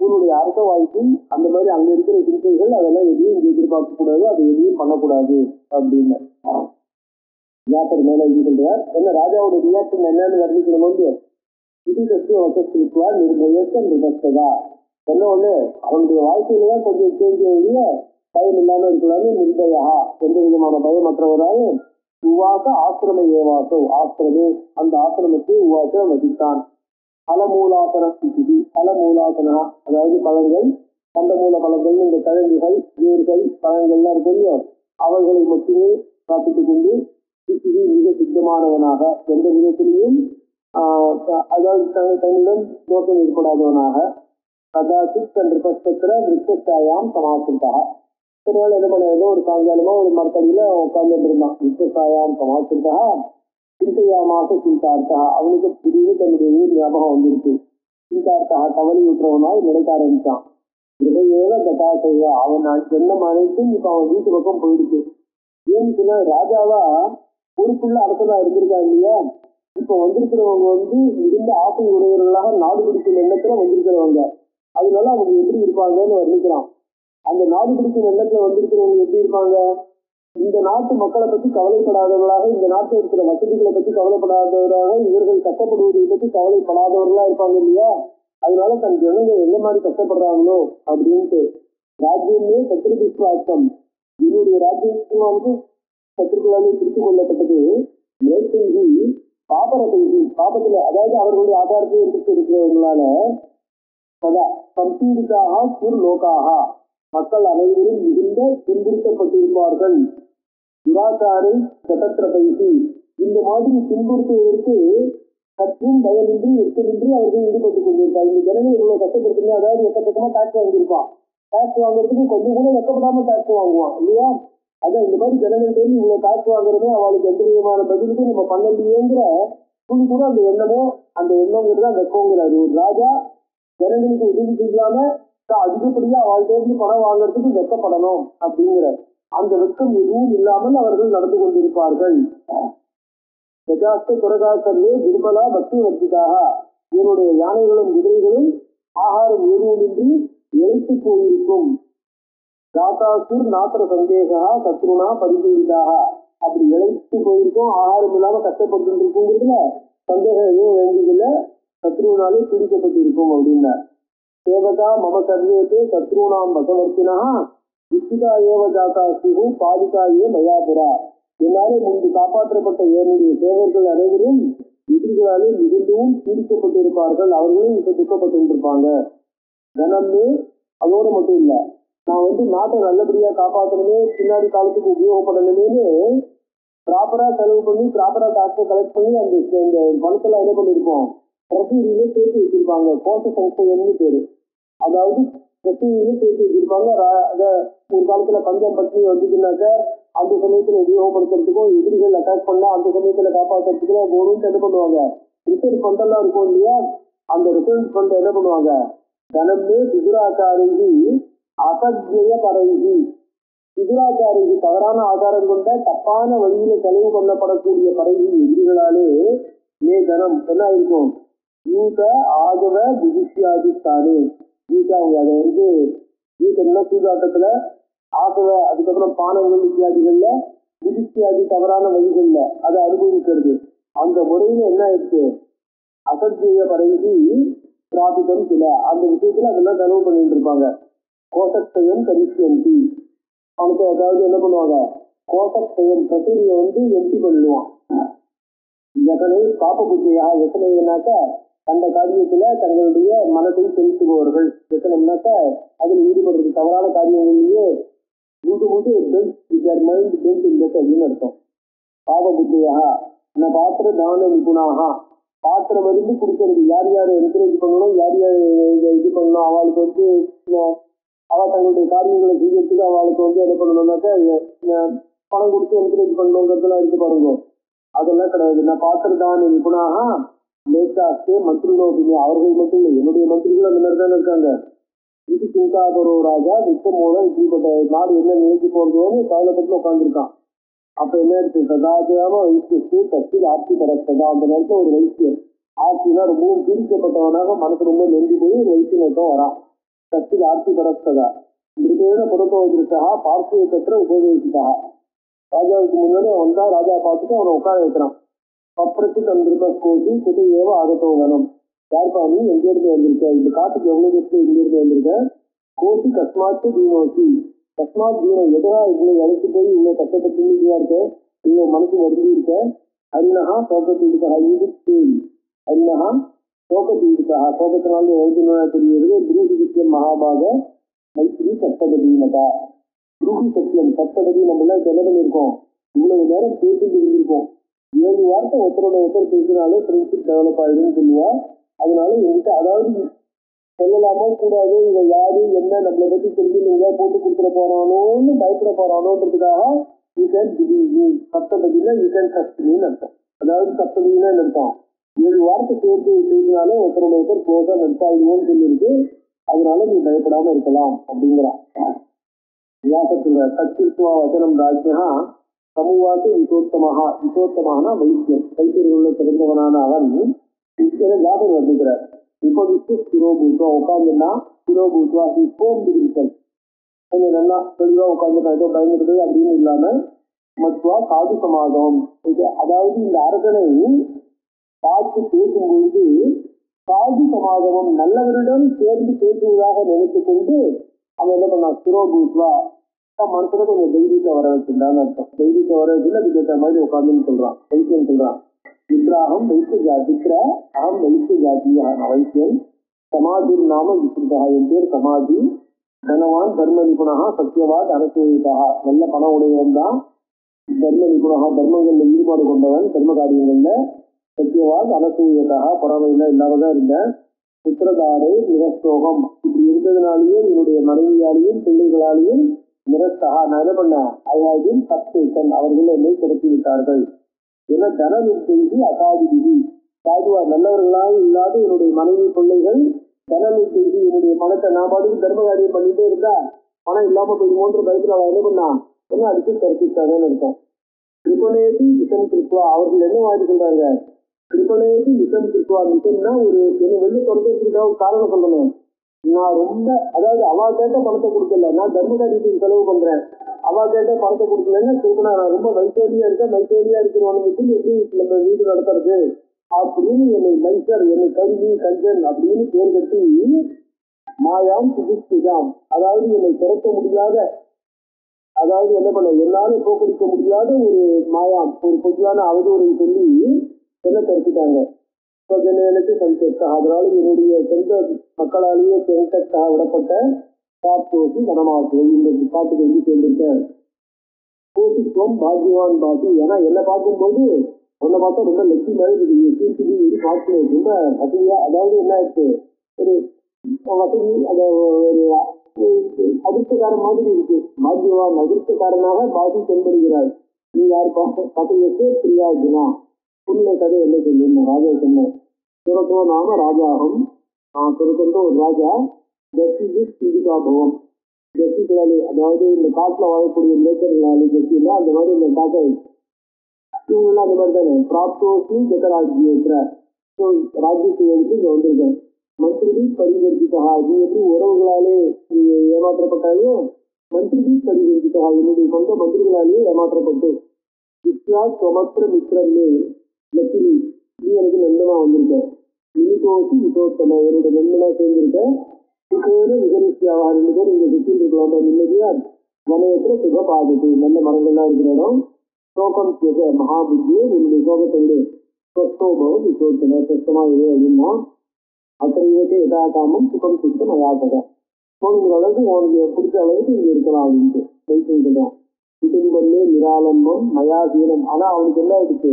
B: உன்னுடைய அரச வாழ்க்கை அந்த மாதிரி அங்க இருக்கிற சிகிச்சைகள் அதெல்லாம் எதையும் இங்க எதிர்பார்க்க கூடாது, அதை எதையும் பண்ணக்கூடாது அப்படின்னு வியாசர் மேல இது சொல்றார். என்ன ராஜாவோட ரியாக்ஷன் என்னன்னு வர்ணிக்கணும் போது இது சத்திய வசத்திருக்குவா நிர்பயத்த நிர்பஸ்ததா, என்ன ஒண்ணு அவனுடைய வாழ்க்கையில தான் கொஞ்சம் சேஞ்ச் ஒழிய பயம் இல்லாம இருக்கலாம்னு நிர்பயா, எந்த விதமான பயமற்றவராக உவாச ஆசிரம ஏவாசோ, ஆசிரமே அந்த ஆசிரமத்தை உவாச வசித்தான். பலமூலாசன சிதி, பலமூலாசனா அதாவது பழங்கள், கண்டமூல பழங்கள், இந்த கிழங்குகள் வேர்கள் பழங்கள்லாம் இருக்கும், அவர்களை மட்டுமே சாப்பிட்டுக் கொண்டு சிதி மிக சுத்தமானவனாக, எந்த விதத்திலையும் அதாவது தன்னிடம் தோற்றம் ஏற்படாதவனாக, கதாச்சித் தன் ரிபஸ்திர விருத்தாயாம் சமாசித்தா, இதனால என்ன பண்ண, ஏதோ ஒரு சாயங்காலமா ஒரு மரத்தடியில உட்கார்ந்துட்டு இருந்தான். விருத்தாயாம் சமாசித்தா சிந்தையாமாக சிந்தார்த்தா, அவனுக்கு புதிய தன்னுடைய ஊர் ஞாபகம் வந்துருக்கு. சிந்தார்த்தா கவலையுற்றவனாய் நினைக்க ஆரம்பிச்சான். இதையேவ கதாசையா, அவன் எண்ணம் அனைத்தும் இப்ப அவன் வீட்டு பக்கம் போயிடுச்சு. ஏன்னு சொன்னா ராஜாவா ஊருக்குள்ள அரசனா இருந்திருக்கா இல்லையா, இப்ப வந்திருக்கிறவங்க இருந்த ஆசை உடையவர்களாக நாடு பிடிக்கும் எண்ணத்துல வந்திருக்கிறவங்க, அதனால அவங்க எப்படி இருப்பாங்கன்னு வர்ணிக்கிறான். அந்த நாடு பிடிக்கும் எண்ணத்துல வந்திருக்கிறவங்க எப்படி இருப்பாங்க, இந்த நாட்டு மக்களை பத்தி கவலைப்படாதவர்களாக, இந்த நாட்டில் இருக்கிற வசதிகளை பத்தி கவலைப்படாதவராக, இவர்கள் கஷ்டப்படுவதை பத்தி கவலைப்படாதவர்களா இருப்பாங்க இல்லையா, அதனால தன் ஜனங்கள் என்ன மாதிரி கஷ்டப்படுறாங்களோ அப்படின்ட்டு ராஜ்யமே சத்ருபிஸ்வாசம், இவருடைய ராஜ்யம் சத்ருக்களாலே பிடித்துக் கொள்ளப்பட்டது. மேற்கெய்தி பாபர கைதி, பாபத்துல அதாவது அவர்களுடைய ஆதாரத்தை எடுத்து இருக்கிறவங்களால சதா சம்பீடிக்காக புர் லோக்காக மக்கள் அனைவரும் மிகுந்த துன்புறுத்தப்பட்டிருப்பார்கள். துராச்சாரை சதத்திர பயிற்சி, இந்த மாதிரி துன்புறுத்துவதற்கு சற்றும் பயமின்றி எச்சமின்றி அவர்கள் ஈடுபட்டுக் கொண்டிருப்பார். இந்த ஜனங்கள் இவ்வளவு கஷ்டப்படுத்துங்க, அதாவது எக்கச்சக்கமா டாக்ஸ் வாங்கியிருப்பான், டாக்ஸ் வாங்குறதுக்கு கொஞ்சம் கூட வெக்கப்படாம டாக்ஸ் வாங்குவான் இல்லையா, அதான் இந்த மாதிரி ஜனங்கள் தெரிஞ்சு இவ்வளவு டாக்ஸ் வாங்குறதே அவளுக்கு எந்த விதமான பதிலுக்கும் நம்ம பண்ணலையேங்கிற துணி கூட அந்த எண்ணங்கிறது அந்த வெக்கங்கிறாரு. ஒரு ராஜா ஜனங்களுக்கு உதவி செய்யாம அதிகப்படியா அவள்கிட்ட பணம் வாங்குறதுக்கு வெக்கப்படணும் அப்படிங்கிற அந்த வெக்கம் எதுவும் இல்லாமல் அவர்கள் நடந்து கொண்டிருப்பார்கள். கஜாஸ்த துரகாசர்வே துர்பலா பக்தி வர்த்திதாக, இவருடைய யானைகளும் குதிரைகளும் ஆகாரம் எதுவுமின்றி இழைத்து போயிருக்கும். ராதாசூர் நாத்திர சந்தேகா சத்ருனா பரிபீடிதாக, அப்படி இழைத்து போயிருக்கும், ஆகாரம் இல்லாம கஷ்டப்பட்டு இருக்குங்கிறதுல சந்தேகம் எதுவும் வேண்டியதில்லை, சத்ருனாலே பிடிக்கப்பட்டிருக்கும் அப்படின்னா. சேவகா மம சர்வேதே சத்ருனாம் வசவர்த்தினா விசிகா ஏவ ஜாதா சிகு பாதிகாயே மயாபுரா, என்னாலே முன்பு காப்பாற்றப்பட்ட என்னுடைய சேவர்கள் அனைவரும் எதிரிகளாலே மிகுந்தும் பீடிக்கப்பட்டிருப்பார்கள், அவர்களும் இப்ப துக்கப்பட்டிருப்பாங்க. தனமே அதோடு மட்டும் இல்லை, நான் நாட்டை நல்லபடியா காப்பாற்றணுமே, பின்னாடி காலத்துக்கு உபயோகப்படணுமேனு ப்ராப்பரா செலவு பண்ணி ப்ராப்பரா டாக்ஸை கலெக்ட் பண்ணி அந்த பணத்தெல்லாம் என்ன பண்ணிருப்போம், ட்ரெஷரியிலே சேர்த்து வச்சிருப்பாங்க. கோஷ சங்கைன்னு பேரு, அதாவது ட்ரெஷரியிலே சேர்த்து வச்சிருப்பாங்க. ஒரு காலத்துல பஞ்சம் பட்னி வந்துச்சுனாக்க அந்த சமயத்துல உபயோகப்படுத்துறதுக்கும், எதிரிகள் அட்டாக் பண்ணா அந்த சமயத்துல காப்பாற்றுறதுக்கும் போகணும்னு என்ன பண்ணுவாங்க, ரிசர்வ் ஃபண்ட் எல்லாம் இருக்கும் இல்லையா, அந்த ரிசர்வ் ஃபண்ட் என்ன பண்ணுவாங்க, தனமே சிதுராச்சாரி அசத்திய பரைகி, சிதுராச்சாரிக்கு தவறான ஆதாரம் கொண்ட தப்பான வழியில செலவு கொள்ளப்படக்கூடிய படைகள் எதிரிகளாலே மே தனம் என்ன இருக்கும் யூத ஆகவ புதிஷ்யாதித்தானே யூத அவங்க அதை யூதம்னா சூதாட்டத்துல ஆகவ அதுக்கப்புறம் பானங்கள் இத்தியாதிகள்ல புதிஷ்யாதி தவறான வழிகள்ல அதை அனுபவிக்கிறது. அந்த முறையில என்ன ஆயிடுச்சு அசத்திய படைசி பிராபிதம் சில அந்த விஷயத்துல அதெல்லாம் செலவு பண்ணிட்டு இருப்பாங்க. கோஷத்தையும் கரிசியந்தி அவனுக்கு ஏதாவது என்ன பண்ணுவாங்க கோஷத்தையும் பிரசூரியை எம்டி பண்ணிடுவான். எத்தனை பாப்ப புத்தியா எத்தனைனாக்க அந்த காரியத்துல தங்களுடைய மனத்தை செலுத்துபவர்கள் எத்தனைனாக்க அதில் ஈடுபடுறது தவறான காரியங்களிலேயே அப்படின்னு அர்த்தம். பாவ புத்தியா பாத்திர தான நிபுணாக பாத்திரம் இருந்து கொடுக்கறது யார் யார் என்கரேஜ் பண்ணணும் யார் யார் இது பண்ணணும் அவளுக்கு அவ தங்களுடைய காரியங்களை செய்யறதுக்கு அவளுக்கு என்ன பண்ணணும்னாக்க பணம் கொடுத்து என்கரேஜ் பண்ணணுங்கிறதுலாம் இருக்கு பாருங்க. அதெல்லாம் கிடையாது. நான் பாத்திரதான நிபுணாக நேதாஸ்தே மந்திரிகளோபினி அவர்கள் மட்டும் இல்லை என்னுடைய மந்திரிகள் அந்த மாதிரி தானே இருக்காங்க. இது சிந்தாபரோ ராஜா வித்தமோட இப்படிப்பட்ட நாடு என்ன நிலைக்கு போறதோன்னு கவலைப்பட்டு உட்காந்துருக்கான். அப்ப என்ன இருக்கு சதாஜாம வைத்தியத்து கட்சி ஆட்சி தரத்ததா அந்த நேரத்துல ஒரு வைத்தியர் ஆட்சினா ரொம்பவும் பிரிக்கப்பட்டவனாக மனசு ரொம்ப நெருங்கி போய் ஒரு வைத்திய நோட்டம் வரான். கட்சி ஆட்சி தரத்ததா மிருதேன புறத்தோதிருக்கா பார்த்திய கற்ற உபதேசிக்கா ராஜாவுக்கு முன்னாடி வந்தா ராஜா பார்த்துட்டு அவனை உட்கார வைக்கிறான். அப்புறத்து தந்திருக்க கோசி குதை ஏவ ஆகத்தோ வேணும் யார்ப்பா நீ எங்கேருந்து வந்திருக்க இந்த காட்டுக்கு எவ்வளவு பேருக்கு எங்கேருந்து வந்திருக்க கோசி கஸ்மாத்து தீனோசி கஸ்மாத் தீன எதிரா இவ்வளவு அழைத்து போய் இவ்வளவு கஷ்டப்பட்டு இருக்க இவ்வளவு மனசு வருந்தி இருக்க அரிணஹா சோகத்தீடுக்கா இது அரிணஹா சோகத்தீடுக்கா சோகத்தினால எழுதுனா தெரிகிறது குருதி சத்தியம் மகாபாக மைத்திரி சப்தபதி மதா குருதி சத்தியம் சப்தபதி நம்ம எல்லாம் என்ன பண்ணியிருக்கோம் இவ்வளவு நேரம் பேசிட்டு இருந்திருக்கோம். 7 வார்த்தை ஒருத்தரோட ஒருத்தர் பேசினாலே ஃப்ரெண்ட்ஷிப் டெவலப் ஆயிடும்னு சொல்லுவா. அதனால என்கிட்ட அதாவது சொல்லலாமோ கூடாது இவ யாரு என்ன நம்மளை பத்தி தெரிஞ்சு நீங்க போட்டு கொடுத்துட போறானோன்னு பயப்பட போறானோன்றதுக்காக யூ கேன் பிலீவ் சப்தபதினா யூ கேன் ட்ரஸ்ட் மீன்னு அர்த்தம். அதாவது சப்தபதினா அர்த்தம் 7 வார்த்தை சேர்த்து பேசினாலே ஒருத்தரோட ஒருத்தர் க்ளோஸா நட்பாயிடுவோம்னு சொல்லியிருக்கு. அதனால நீ பயப்படாம இருக்கலாம் அப்படிங்கிறான். வியாசத்துல சச்சித்வா வச்சனம் ராஜ்யா சமூவாக்கு விசோத்தமான வைத்தியம் வைத்தியர்களுள்ள சிறந்தவனான அவன் ஜாதகம் வர்ணிக்கிறார். இப்போ சிரோபூத்வா உட்காந்துன்னா சிரோபூத்வா இருக்கல் கொஞ்சம் நல்லா தெளிவா உட்காந்துட்டா ஏதோ பயந்துட்டு அப்படின்னு இல்லாம மத்வா சாது சமாதம் இது அதாவது இந்த அரசனை பார்த்து பேசும்பொழுது சாது சமாதமும் நல்லவரிடம் சேர்ந்து பேசுவதாக நினைத்து கொண்டு அவன் என்ன பண்ணான் சிரோபூத்வா மனசுல கொஞ்சம் தைரியத்தை வர வச்சிருந்தான்னு அர்த்தம். தைரியத்தை வர வச்சுட்டு அதுக்கு ஏற்ற மாதிரி உட்காந்துன்னு சொல்றான் வைத்தியம் சொல்றான். விக்ராகம் வைத்திய ஜாதிக்கிற அகம் வைத்திய ஜாதியான வைத்தியன் சமாதி நாம விஸ்ருதா என் பேர் சமாதி தனவான் தர்ம நிபுணா சத்தியவாத் அரசேதா நல்ல பணம் உடையவன் தான் தர்ம நிபுணா தர்மங்கள்ல ஈடுபாடு கொண்டவன் தர்ம காரியங்கள்ல சத்தியவாத் அரசேதா புறவையில இல்லாமதான் இருந்தேன். சித்திரதாரே நிரஸ்தோகம் இப்படி இருந்ததுனாலேயும் என்னுடைய மனைவியாலேயும் பிள்ளைகளாலேயும் நிரஸ்தகா நான் என்ன பண்ணேன் ஐயாவின் சப்தேசன் அவர்கள் என்னை கிடைத்து விட்டார்கள். ஏன்னா தனம் செய்தி அசாதிவிதி சாதுவா நல்லவர்களாக இல்லாத என்னுடைய மனைவி பிள்ளைகள் தனம் செய்தி என்னுடைய பணத்தை நான் பாட்டுக்கு தர்ம காரியம் பண்ணிட்டே இருந்தா பணம் இல்லாம போயிடுமோன்ற பயத்துல அவன் என்ன பண்ணான் என்ன அடிச்சு தரப்பிட்டாங்கன்னு இருக்கும். கிருபணேதி மிஷன் கிருத்வா அவர்கள் என்ன வாங்கி சொல்றாங்க கிருபணேதி மிஷன் கிருத்வா மிஷன்னா ஒரு என்ன வெளியே தொடர்ந்து காரணம் சொல்லணும். நான் ரொம்ப அதாவது அவ கேட்ட பணத்தை கொடுக்கல நான் தர்ம காரியத்துக்கு செலவு பண்றேன் அவ கேட்ட பணத்தை கொடுக்கலன்னா திருப்பணா நான் ரொம்ப மைசோரியா இருக்கேன் மைசோரியா இருக்கிறவனுக்கு எப்படி நம்ம வீடு நடத்துறது அப்படின்னு என்னை மைசர் என்னை கல்வி கஞ்சன் அப்படின்னு பேர் கட்டி மாயாம் சுதிஷ்டிதாம் அதாவது என்னை திறக்க முடியாத அதாவது என்ன பண்ண என்னால போக்கடிக்க முடியாத ஒரு மாயாம் ஒரு பொதுவான அவதூறை சொல்லி என்ன திறக்கிட்டாங்க. எனக்கு சந்தேகா அதனால என்னுடைய சொந்த மக்களாலேயே சென்டா விடப்பட்ட காப்போசி கனமாக்கு இந்த காட்டுக்கு வந்து சேர்ந்திருக்கேன். கோசித்துவம் பாக்யவான் பாசி ஏன்னா என்ன பார்க்கும்போது உன்னை பார்த்தா ரொம்ப லட்சி மாதிரி இருக்கு பார்க்கல ரொம்ப வசதியா அதாவது என்ன ஆச்சு ஒரு வசதி அத ஒரு அதிர்ஷ்டக்கார மாதிரி இருக்கு. பாக்யவான் அதிர்ஷ்டக்காரனாக பாசி தென்படுகிறாய். நீ யார் பசங்களுக்கு பிரியாஜினா உன்னை கதை என்ன சொல்லுங்க ராஜா சொன்ன துறக்கோ நாம ராஜாகும் துறக்கொண்ட ஒரு ராஜா ஜஸ்டிகாபவம் ஜஸ்டிகளாலே அதாவது இந்த காட்டுல வாழக்கூடிய மேய்ச்சர்களாலே ஜஸ்டினா அந்த மாதிரி இந்த காட்டை இவங்க ராஜ்யங்கள்லாம் அந்த மாதிரி தானே, பிராப்தோஸ்மி ஜெகராஜ்யேற்ற. ஸோ ராஜ்யத்தை எடுத்து இங்கே வந்திருக்கேன். மந்திரி பரிவர்த்திதா, நீ எப்படி உறவுகளாலே நீ ஏமாற்றப்பட்டாயோ, மந்திரி பரிவர்த்திதா, என்னுடைய சொந்த மந்திரிகளாலேயே ஏமாற்றப்பட்டு, விஸ்வா சொமத்திர மித்திரமே லட்சுமி, நீ எனக்கு நண்பனா வந்திருக்க. மினிதோசி விதோத்தம, என்னோட நண்பனா சேர்ந்திருக்க. சுகேன விகரிசியாக 2 பேர் இங்க சுற்றிட்டு இருக்கலாமா நிம்மதியா. வனயத்துல சுக பாதிப்பு, நல்ல மரங்கள்லாம் இருக்கிற இடம். சோகம் கேட்க மகாபுத்தியே, உன்னுடைய சோகத்தை விடு. சொத்தோபவம் விசோத்தம, சொத்தமா இரு அப்படின்னா அத்தனைவத்தை எதா காமம் சுகம் சுத்தம் அயாசக. போகிற அளவுக்கு உனக்கு பிடிச்ச அளவுக்கு இங்க இருக்கலாம் அப்படின்ட்டு வைத்திருக்கிறோம். குடும்பமே நிராலம்பம் மயாசீனம். ஆனா அவனுக்கு என்ன ஆயிடுச்சு,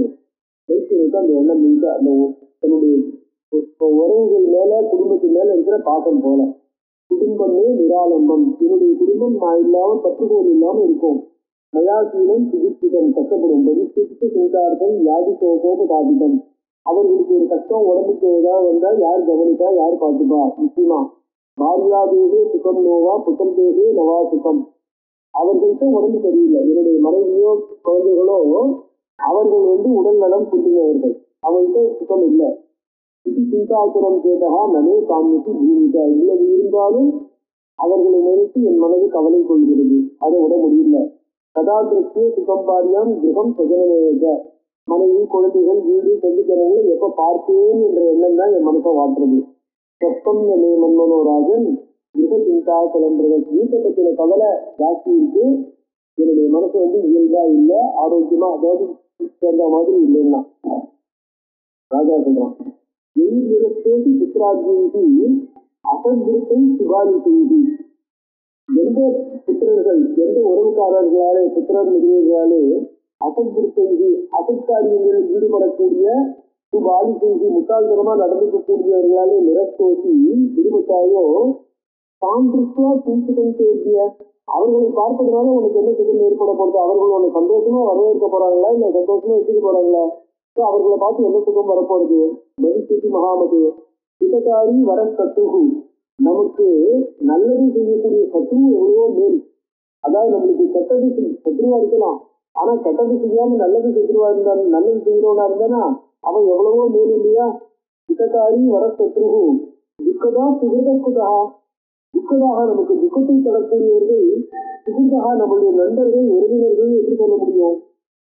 B: வைத்தியனுக்கு அந்த எண்ணம் இருக்கு. அந்த தன்னுடைய உறவுகள் மேல குடும்பத்தின் மேல இருக்கிற பாசம் போல. குடும்பமே நிராலம்பம், என்னுடைய குடும்பம் நான் இல்லாம பற்றுகோல் இல்லாம இருக்கும். மயாசீனம் சிகிச்சிதம், கஷ்டப்படும். பவிஷ்யத்து சிந்தார்த்தம் வியாதி கோபதாபிதம், அவர்களுக்கு ஒரு கஷ்டம் உடம்புக்கு ஏதாவது வந்தா யார் கவனிப்பா, யார் பார்த்துப்பா. முக்கியமா பாரியாதேகே சுகம் நோவா புத்தம் தேகே நவா சுகம். அவர்கள்ட்ட உடம்பு சரியில்லை, என்னுடைய மனைவியோ குழந்தைகளோ அவர்கள் உடல் நலம் குன்றினவர்கள், அவங்கள்ட்ட சுகம் இல்லை. இது சிந்தாசுரம் கேட்டா நமே காமிக்கு ஜீவிதா. இவ்வளவு இருந்தாலும் அவர்களை நினைத்து என் மனது கவலை கொள்கிறது, அதை விட முடியல. கதாதிருஷ்டிய சுகம் பாரியாம் கிரகம் சஜனமேக, மனைவி குழந்தைகள் வீடு சொந்தஜனங்களை எப்ப பார்த்தேன் என்ற எண்ணம் தான் என் மனசை வாட்டுறது. சொப்பம் என்னை மன்மனோராஜன் கிரக சிந்தா கலன்றது. வீட்டை பற்றின கவலை ஜாஸ்தி இருக்கு, என்னுடைய மனசு இயல்பா இல்லை, ஆரோக்கியமா அதாவது சேர்ந்த மாதிரி இல்லைன்னா ராஜா சொல்றான். எயில் நிறத்தோடு புத்திராஜி அசந்திருப்பை சுகாரி செய்தி. எந்த புத்திரர்கள், எந்த உறவுக்காரர்களாலே புத்திரர் முதலியர்களாலே அசந்திருப்பை அசத்காரியங்களில் ஈடுபடக்கூடிய சுபாலி செய்தி முட்டாள்தனமா நடந்துக்கக்கூடியவர்களாலே நிறத்தோசி விடுபட்டாயோ சாந்திருப்பா தூக்கிடம் செய்திய. அவர்களை பார்ப்பதனால உனக்கு என்ன சுகம் ஏற்பட போறது? அவர்கள் உனக்கு சந்தோஷமா வரவேற்க போறாங்களா, இல்ல சந்தோஷமா வச்சுக்க போறாங்களா? அவர்களை பார்த்து என்ன சுகம் வரப்போறது? பவிஷ்யத்தி மகாமது சிதகாரி வர சத்துகு, நமக்கு நல்லது செய்யக்கூடிய சத்ரு எவ்வளவோ மேல். அதாவது நம்மளுக்கு கெட்டது சத்ருவா இருக்கலாம், ஆனா கெட்டது செய்யாம நல்லது சத்ருவா இருந்தாலும், நல்லது செய்யறவனா இருந்தானா அவன் எவ்வளவோ மேல் இல்லையா? சிதகாரி வர சத்ருகு துக்கதா சுகிருதா, துக்கதாக நமக்கு துக்கத்தை தரக்கூடியவர்கள் சுகிருதா நம்மளுடைய நண்பர்கள் உறவினர்கள் எப்படி சொல்ல முடியும்?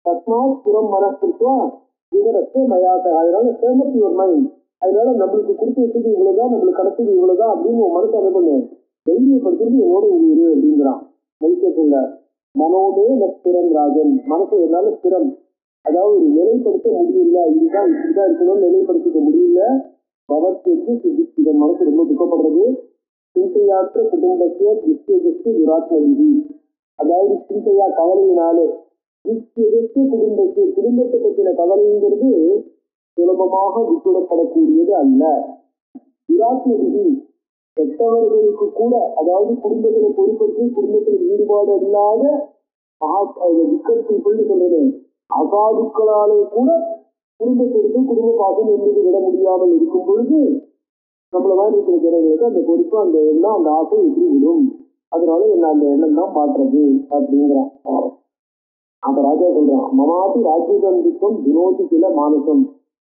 B: தஸ்மாத் புறம் மனசுவா இதரத்தை மயாக. அதனால சேமத்தி ஒரு மைண்ட், அதனால நம்மளுக்கு கொடுத்து வச்சது இவ்வளவுதான், நம்மளுக்கு கிடைச்சது இவ்வளவுதான் அப்படின்னு உன் மனசு என்ன பண்ணு, தைரியப்படுத்துறது என்னோட இரு அப்படிங்கிறான். வைத்தியத்துல மனோமே ஸ்திரம் ராஜன், மனசை என்னால ஸ்திரம், அதாவது ஒரு நிலைப்படுத்த முடியல, இதுதான் இப்படிதான் இருக்கணும்னு நிலைப்படுத்திக்க முடியல. பவத்திற்கு சித்திக்கிற மனசு ரொம்ப துக்கப்படுறது. சிந்தையாற்ற குடும்பத்திய திஷ்யதற்கு விராட்ன விதி, அதாவது சிந்தையா கவலையினாலே திஷ்யதற்கு குடும்பத்தை, குடும்பத்தை பற்றின கவலைங்கிறது சுலபமாக விட்டுவிடப்படக்கூடியது அல்ல. விராட்ன விதி கெட்டவர்களுக்கு கூட, அதாவது குடும்பத்தினை பொறுப்பற்றி குடும்பத்தில் ஈடுபாடு இல்லாத விக்கத்தில் சொல்றது அசாதுக்களாலே கூட குடும்பத்திற்கு குடும்ப பாசம் என்பது விட முடியாமல் இருக்கும் பொழுது நம்மள மாதிரி இருக்கிற ஜனங்களுக்கு அந்த பொறுப்பு, அந்த எண்ணம், அந்த ஆசை எப்படி விடும்? அதனால என்ன அந்த எண்ணம் தான் மாற்றுறது அப்படிங்கிறான். அப்ப ராஜா சொல்றான், மமாதி ராஜ்யதந்திக்கும் வினோதி சில மானசம்,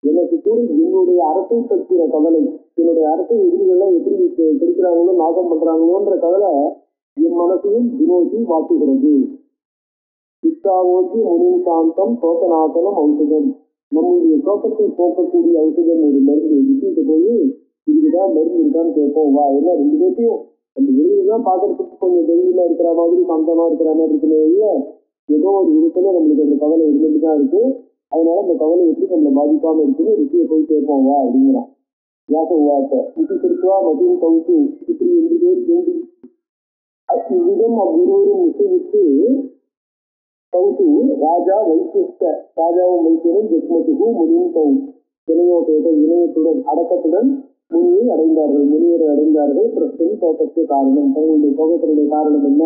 B: எனக்கு கூட என்னுடைய அரசை பற்றின கவலை, என்னுடைய அரசை எதிரிகள்லாம் எப்படி கிடைக்கிறாங்களோ நாசம் பண்றாங்களோன்ற கவலை என் மனசையும் வினோதி வாக்குகிறது. சித்தாவோசி முனின் சாந்தம் சோகநாசனம் ஔஷதம், நம்முடைய சோகத்தை போக்கக்கூடிய ஔஷதம் ஒரு மருந்து. விசிட்டு போய் இதுக்குதான் மருந்து இருக்கான்னு கேட்போம். வா, என்ன 2 பேர்த்தையும் அந்த விருதுதான் பாக்குறதுக்கு கொஞ்சம் தைரியமா இருக்கிற மாதிரி சாந்தமா இருக்கிற மாதிரி இருக்குமே இல்ல, ஏதோ ஒரு விதத்துல நம்மளுக்கு அந்த கவலை இருந்துட்டு தான் இருக்கு. அதனால அந்த கவலை எப்படி நம்மளை பாதிக்காம இருக்குன்னு ருசியை போய் கேட்போம் வா அப்படிங்கிறான். யாச உவாச இது திருக்குவா மதியம் கவுத்து இப்படி 2 பேர் சேர்ந்து இவ்விதம் அவ்விருவரும் விட்டு கவுத்து ராஜா வைத்திய, ராஜாவும் வைத்தியரும் ஜெக்மத்துக்கு முனியும் கவு இணையோட்டேத இணையத்துடன் அடக்கத்துடன் முனியை அடைந்தார்கள், முனிவரை அடைந்தார்கள். பிரச்சனை சோகத்துக்கு காரணம், தங்களுடைய சோகத்தினுடைய காரணம் என்ன?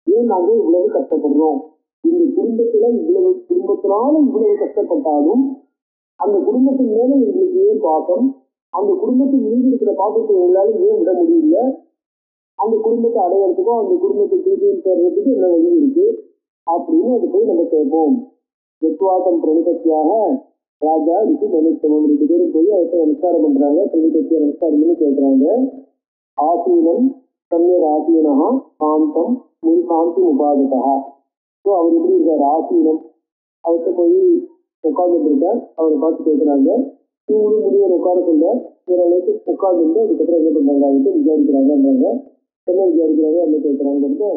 B: ஏன் நாங்கள் இவ்வளவு கஷ்டப்படுறோம்? இந்த குடும்பத்துல இவ்வளவு, குடும்பத்தினால இவ்வளவு கஷ்டப்பட்டாலும் அந்த குடும்பத்தின் மேல எங்களுக்கு ஏன் பாசம்? அந்த குடும்பத்தின் மீது இருக்கிற பாசத்தை எங்களால ஏன் விட முடியல? அந்த குடும்பத்தை அடையிறதுக்கும் அந்த குடும்பத்தை திருப்பியும் சேர்றதுக்கு என்ன வழி இருக்கு அப்படின்னு அது போய் நம்ம கேட்போம் விஸ்வாசம் பிரணிபத்தியாக ராஜா இது மனுத்தமம் 2 பேரும் போய் அவர்கிட்ட நமஸ்காரம் பண்றாங்க. பிரணிபத்திய நமஸ்காரம் பண்ணி கேட்கிறாங்க. ஆசீனம் சமயர் ஆசீனா சாந்தம் முன் சாந்தி உபாதகா. ஸோ அவர் எப்படி இருக்கார்? ஆசீனம். அவர்கிட்ட போய் உட்கார்ந்துட்டு இருக்கார். அவரை பார்த்து கேட்கிறாங்க. இவங்களும் முனிவர் உட்கார சொல்ல ஓரளவுக்கு உட்கார்ந்து அதுக்கப்புறம் என்ன பண்றாங்க? அவர்கிட்ட விசாரிக்கிறாங்கன்றாங்க. என்ன விசாரிக்கிறாங்க? என்ன கேட்கிறாங்கிறது